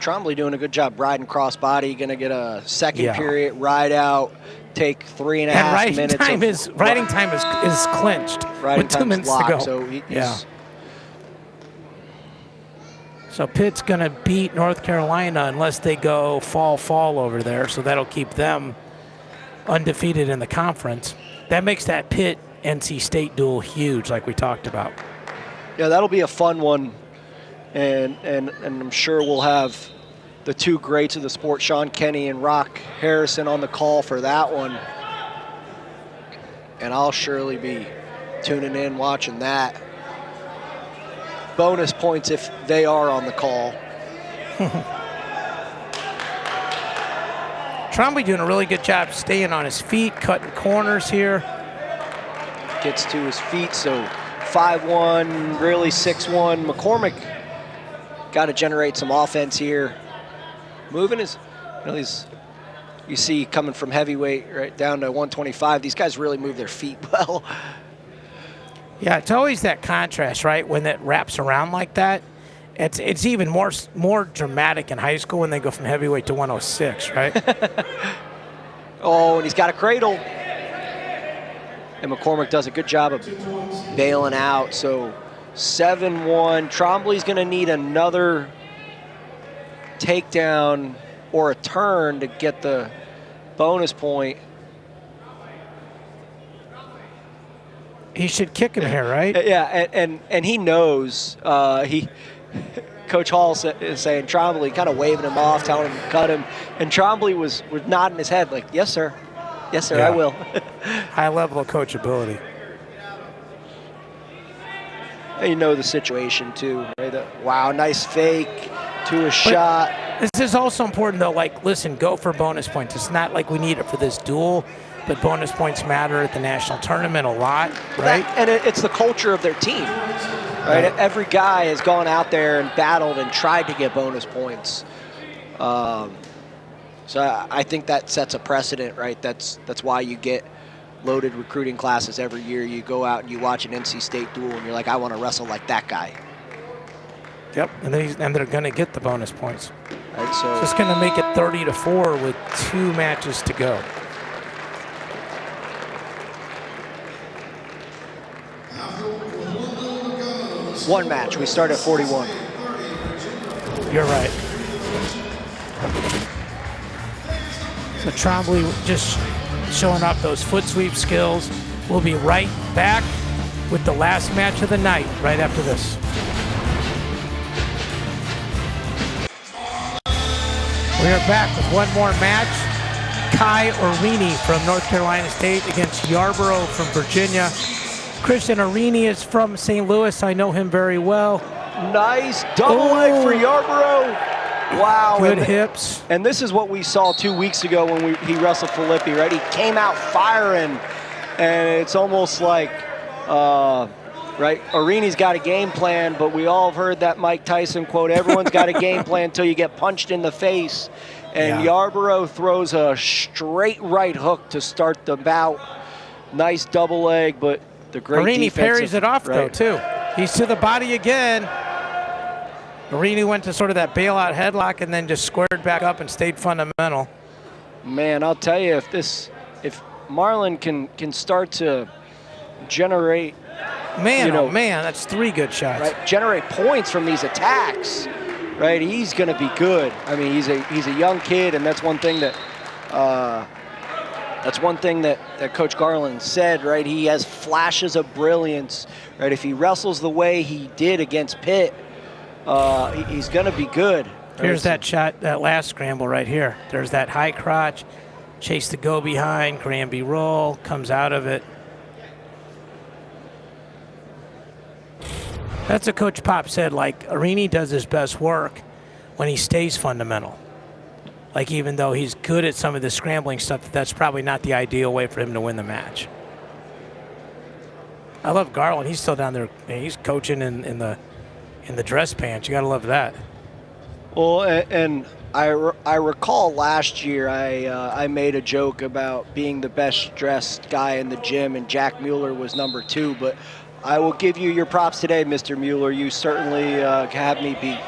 Trombley doing a good job riding crossbody. Going to get a second period ride out, take 3.5 minutes. Riding time is clinched with 2 minutes to go. So So Pitt's going to beat North Carolina unless they go fall over there. So that'll keep them undefeated in the conference. That makes that Pitt-NC State duel huge, like we talked about. Yeah, that'll be a fun one, and I'm sure we'll have the two greats of the sport, Sean Kenny and Rock Harrison, on the call for that one. And I'll surely be tuning in, watching that. Bonus points if they are on the call. Trombley doing a really good job staying on his feet, cutting corners here. Gets to his feet, so 5-1, really 6-1. McCormick got to generate some offense here. Moving you see coming from heavyweight right down to 125. These guys really move their feet well. Yeah, it's always that contrast, right? When it wraps around like that. It's even more dramatic in high school when they go from heavyweight to 106, right? Oh, and he's got a cradle. And McCormick does a good job of bailing out. So 7-1. Trombley's going to need another takedown or a turn to get the bonus point. He should kick him here, right? Yeah, and he knows. Coach Hall is saying Trombley, kind of waving him off, telling him to cut him. And Trombley was nodding his head like, yes, sir. Yes, sir, yeah. I will. High level of coachability. You know the situation, too. Right? Wow, nice fake to a shot. This is also important, though. Like, listen, go for bonus points. It's not like we need it for this duel. but bonus points matter at the national tournament a lot, right? It's the culture of their team, right? Every guy has gone out there and battled and tried to get bonus points. So I think that sets a precedent, right? That's why you get loaded recruiting classes every year. You go out and you watch an NC State duel, and you're like, I want to wrestle like that guy. Yep, and they're going to get the bonus points. Right, so it's going to make it 30-4 with 2 matches to go. One match. We start at 41. You're right. So Trombley just showing off those foot sweep skills. We'll be right back with the last match of the night right after this. We are back with one more match. Kai Orini from North Carolina State against Yarborough from Virginia. Christian Orini is from St. Louis. I know him very well. Nice double leg for Yarborough. Wow. Good hips. And this is what we saw 2 weeks ago when he wrestled Filippi, right? He came out firing, and it's almost like, right, Orini's got a game plan, but we all have heard that Mike Tyson quote, everyone's got a game plan until you get punched in the face. And Yarborough throws a straight right hook to start the bout. Nice double leg, but the great Orini parries it off, though, too. He's to the body again. Orini went to sort of that bailout headlock and then just squared back up and stayed fundamental. Man, I'll tell you, if Marlon can start to generate, oh man, that's 3 good shots. Right, generate points from these attacks, right? He's going to be good. I mean, he's a young kid, and that's one thing that Coach Garland said, right? He has flashes of brilliance, right? If he wrestles the way he did against Pitt, he's going to be good. Here's that shot, that last scramble right here. There's that high crotch, chase the go behind, Granby roll, comes out of it. That's what Coach Pop said, like, Orini does his best work when he stays fundamental. Like, even though he's good at some of the scrambling stuff, that's probably not the ideal way for him to win the match. I love Garland. He's still down there. He's coaching in the dress pants. You got to love that. Well, and I recall last year I made a joke about being the best dressed guy in the gym, and Jack Mueller was number 2. But I will give you your props today, Mr. Mueller. You certainly have me beat.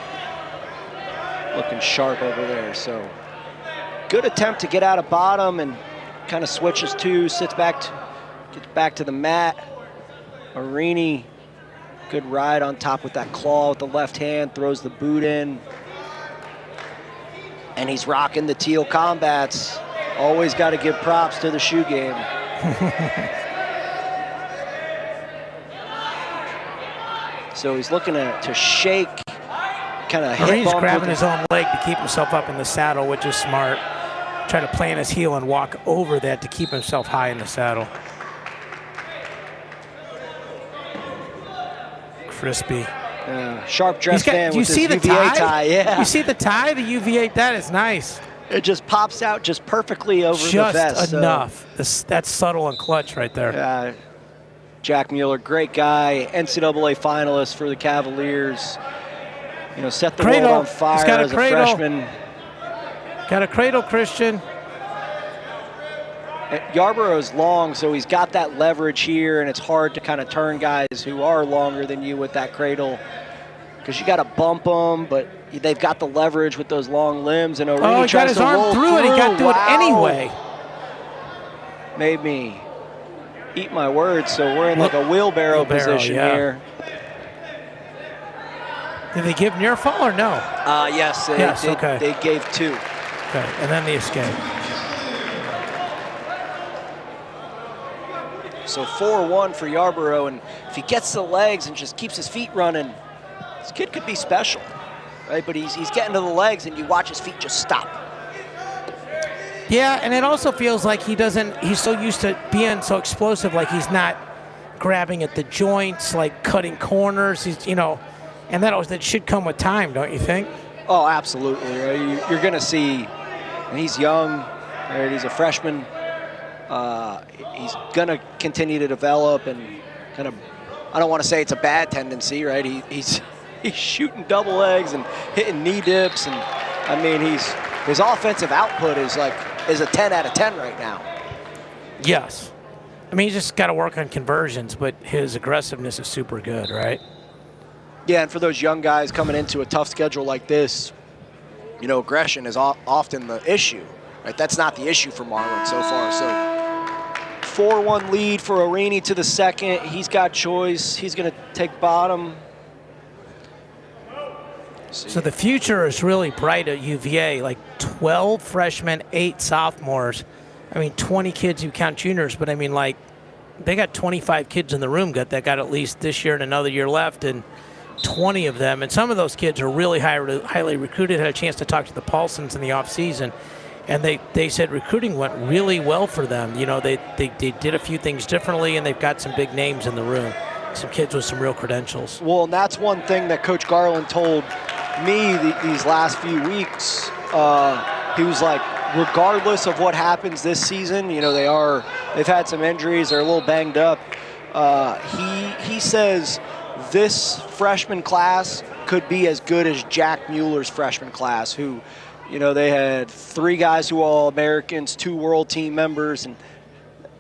Looking sharp over there. So good attempt to get out of bottom and kind of switches to, sits back, gets back to the mat. Orini, good ride on top with that claw with the left hand, throws the boot in. And he's rocking the teal combats. Always got to give props to the shoe game. So he's looking to shake, kind of hip He's grabbing his own leg to keep himself up in the saddle, which is smart. Try to plant his heel and walk over that to keep himself high in the saddle. Crispy. Sharp dress fan with his UVA tie. Yeah. You see the tie? The UVA, that is nice. It just pops out just perfectly over the vest. Just enough. That's subtle and clutch right there. Jack Mueller, great guy, NCAA finalist for the Cavaliers. You know, set the world on fire as a freshman. Got a cradle, Christian. Yarborough's long, so he's got that leverage here, and it's hard to kind of turn guys who are longer than you with that cradle, because you got to bump them, but they've got the leverage with those long limbs. And Orini he got his arm through it. He got through it anyway. Made me eat my words. So we're in like a wheelbarrow position here. Did they give near fall or no? Yes. They gave 2. Okay, and then the escape. So 4-1 for Yarborough, and if he gets the legs and just keeps his feet running, this kid could be special, right? But he's getting to the legs, and you watch his feet just stop. Yeah, and it also feels like he's so used to being so explosive, like he's not grabbing at the joints, like cutting corners, and that should come with time, don't you think? Oh, absolutely, right? You're gonna see, and he's young, right? He's a freshman. He's going to continue to develop and kind of, I don't want to say it's a bad tendency, right? He's shooting double legs and hitting knee dips, and I mean his offensive output is a 10 out of 10 right now. Yes. I mean, he's just got to work on conversions, but his aggressiveness is super good, right? Yeah, and for those young guys coming into a tough schedule like this, you know, aggression is often the issue, right? That's not the issue for Marlon so far. So 4-1 lead for Arini to the second. He's got choice. He's going to take bottom. So the future is really bright at UVA, like 12 freshmen, 8 sophomores. I mean, 20 kids, you count juniors, but I mean, like, they got 25 kids in the room that got at least this year and another year left, and 20 of them. And some of those kids are really highly recruited. Had a chance to talk to the Paulsons in the offseason, and they said recruiting went really well for them. You know, they did a few things differently, and they've got some big names in the room, some kids with some real credentials. Well, and that's one thing that Coach Garland told me these last few weeks. He was like, regardless of what happens this season, you know, they've had some injuries, they're a little banged up. He says this freshman class could be as good as Jack Mueller's freshman class, who, you know, they had 3 guys who are All-Americans, 2 world team members, and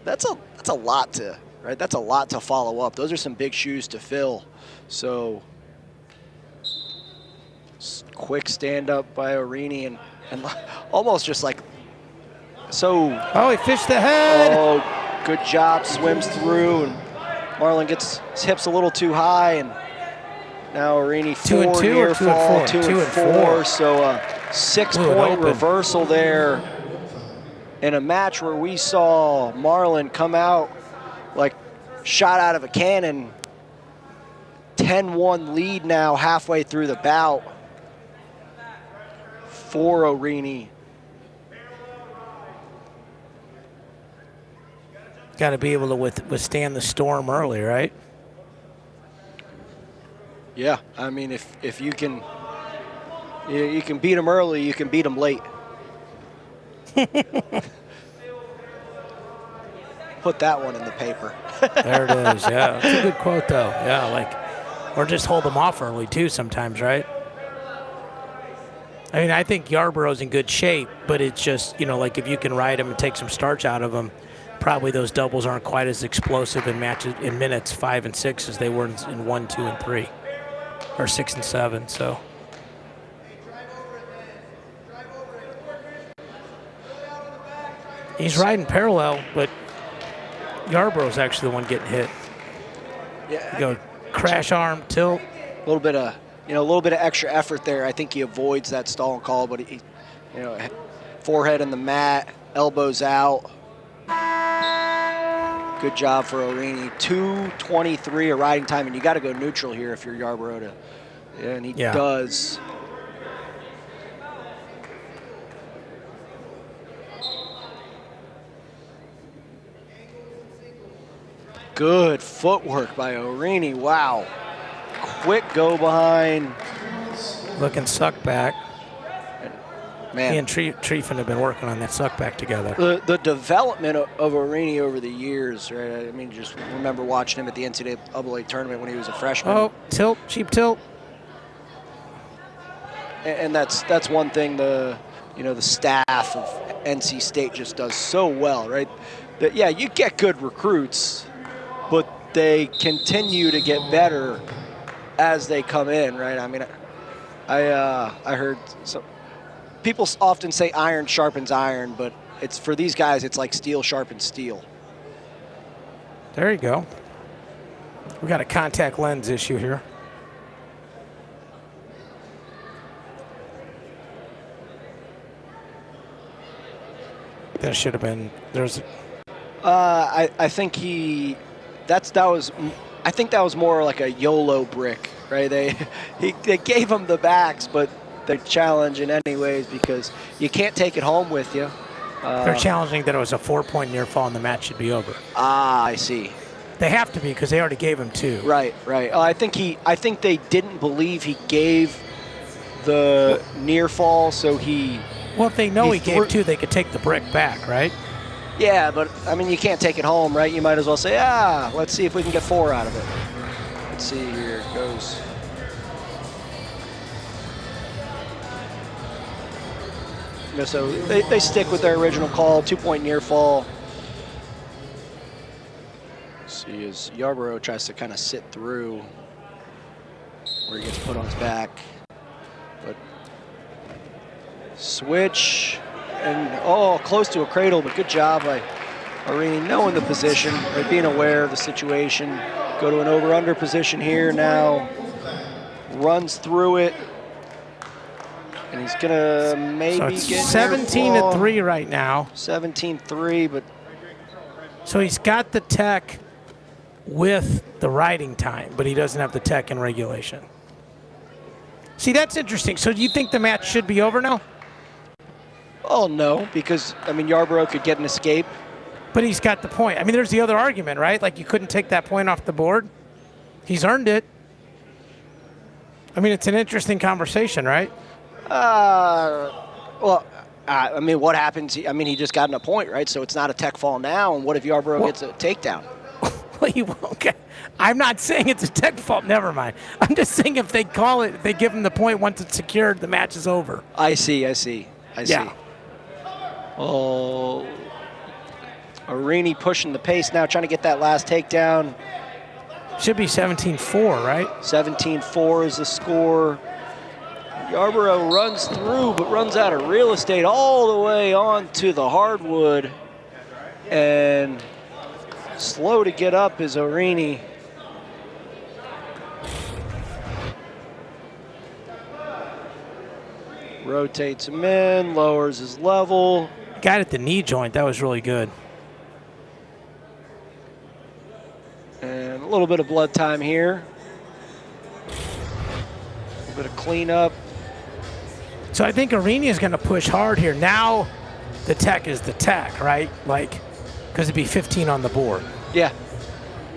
that's a lot to, right? That's a lot to follow up. Those are some big shoes to fill. So quick stand up by Arini and almost just like so. Oh, he fished the head. Oh, good job, swims through, and Marlon gets his hips a little too high, and now Arini 2 and 2 near or 2 fall, and 4? 2 and 4. So a 6-point reversal there in a match where we saw Marlon come out like shot out of a cannon. 10-1 lead now halfway through the bout for Arini. Got to be able to withstand the storm early, right? Yeah, I mean, if you can beat them early, you can beat them late. Put that one in the paper. There it is, yeah. That's a good quote, though. Yeah, like, or just hold them off early, too, sometimes, right? I mean, I think Yarbrough's in good shape, but it's just, you know, like if you can ride him and take some starch out of him, probably those doubles aren't quite as explosive in matches in minutes 5 and 6 as they were in 1, 2, and 3, or 6 and 7. So. He's riding parallel, but Yarbrough's actually the one getting hit. Yeah. You go crash arm, tilt. A little bit of extra effort there. I think he avoids that stall and call, but he, you know, forehead in the mat, elbows out. Good job for Arini. 2:23 a riding time, and you got to go neutral here if you're Yarbrough and he does. Good footwork by Arini. Wow. Quick go behind. Looking suck back. Man, he and Trefen have been working on that suck back together. The development of Arini over the years, right? I mean, just remember watching him at the NCAA tournament when he was a freshman. Oh, tilt, cheap tilt. And that's one thing the staff of NC State just does so well, right? That yeah, you get good recruits, but they continue to get better as they come in, right? I mean, I heard some people often say iron sharpens iron, but it's for these guys, it's like steel sharpens steel. There you go. We got a contact lens issue here. That should have been. There's. I think that was more like a YOLO brick, right? They gave him the backs, but they're challenging anyways because you can't take it home with you. They're challenging that it was a 4-point near fall and the match should be over. Ah, I see. They have to be because they already gave him 2. Right. I think they didn't believe he gave the near fall, so he. Well, if they know he gave 2, they could take the brick back, right? Yeah, but I mean, you can't take it home, right? You might as well say, let's see if we can get 4 out of it. Let's see, here it goes. You know, so they stick with their original call, 2-point near fall. See, as Yarborough tries to kind of sit through where he gets put on his back. But switch, and close to a cradle, but good job by Arini knowing the position, or being aware of the situation. Go to an over-under position here now. Runs through it. And he's gonna maybe so get 17-3 right now. 17-3, but so he's got the tech with the riding time, but he doesn't have the tech in regulation. See, that's interesting. So do you think the match should be over now? Oh, no, because, I mean, Yarborough could get an escape. But he's got the point. I mean, there's the other argument, right? Like, you couldn't take that point off the board. He's earned it. I mean, it's an interesting conversation, right? Well, I mean, what happens? I mean, he just got a point, right? So it's not a tech fall now, and what if Yarborough gets a takedown? Okay. I'm not saying it's a tech fault. Never mind. I'm just saying if they call it, if they give him the point once it's secured, the match is over. I see. Yeah. Oh, Arini pushing the pace now, trying to get that last takedown. Should be 17-4, right? 17-4 is the score. Yarborough runs through, but runs out of real estate all the way onto the hardwood. And slow to get up is Arini. Rotates him in, lowers his level. Got at the knee joint. That was really good. And a little bit of blood time here. A little bit of cleanup. So I think Arini is going to push hard here. Now the tech is the tech, right? Like, because it'd be 15 on the board. Yeah.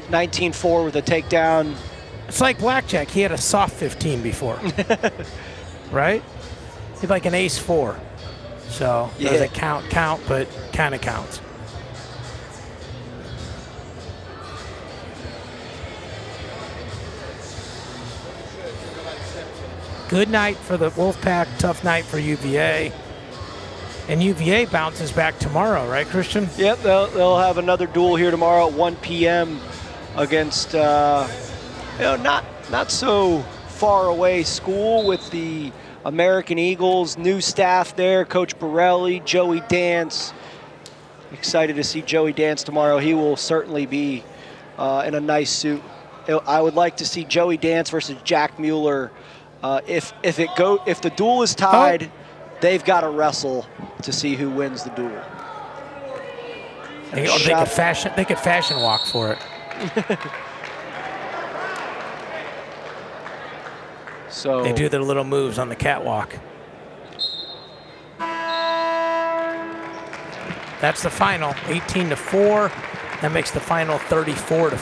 19-4 with a takedown. It's like blackjack. He had a soft 15 before. Right? He had like an ace-4. So does it count, but kind of counts. Good night for the Wolfpack, tough night for UVA. And UVA bounces back tomorrow, right, Christian? Yep, they'll have another duel here tomorrow at 1 p.m. against, not so far away school with the American Eagles. New staff there, Coach Borelli, Joey Dance. Excited to see Joey Dance tomorrow. He will certainly be in a nice suit. I would like to see Joey Dance versus Jack Mueller. If the duel is tied, they've got to wrestle to see who wins the duel. They could fashion walk for it. So they do their little moves on the catwalk. That's the final, 18-4. That makes the final 34-4.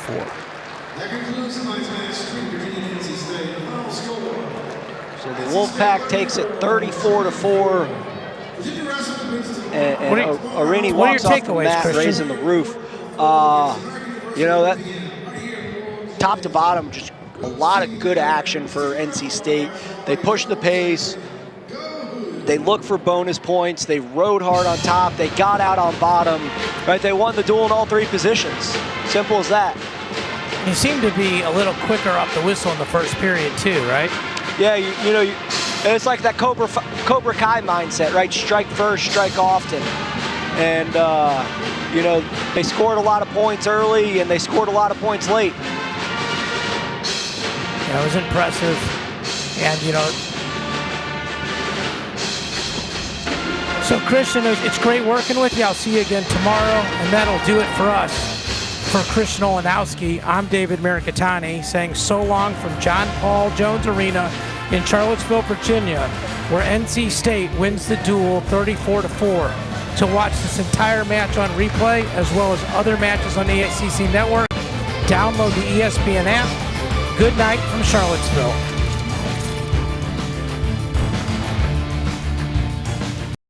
That concludes tonight's match between Virginia and NC State. So the Wolfpack takes it 34-4. And Arini walks off the mat, raising the roof. That top to bottom, just a lot of good action for NC State. They push the pace. They look for bonus points. They rode hard on top. They got out on bottom. Right? They won the duel in all 3 positions. Simple as that. You seem to be a little quicker off the whistle in the first period too, right? Yeah, it's like that Cobra Kai mindset, right? Strike first, strike often. And, they scored a lot of points early and they scored a lot of points late. Yeah, it was impressive. And, so Christian, it's great working with you. I'll see you again tomorrow. And that'll do it for us. For Christian Olenowski, I'm David Maricatani saying so long from John Paul Jones Arena in Charlottesville, Virginia, where NC State wins the duel 34-4. To watch this entire match on replay, as well as other matches on the ACC Network, download the ESPN app. Good night from Charlottesville.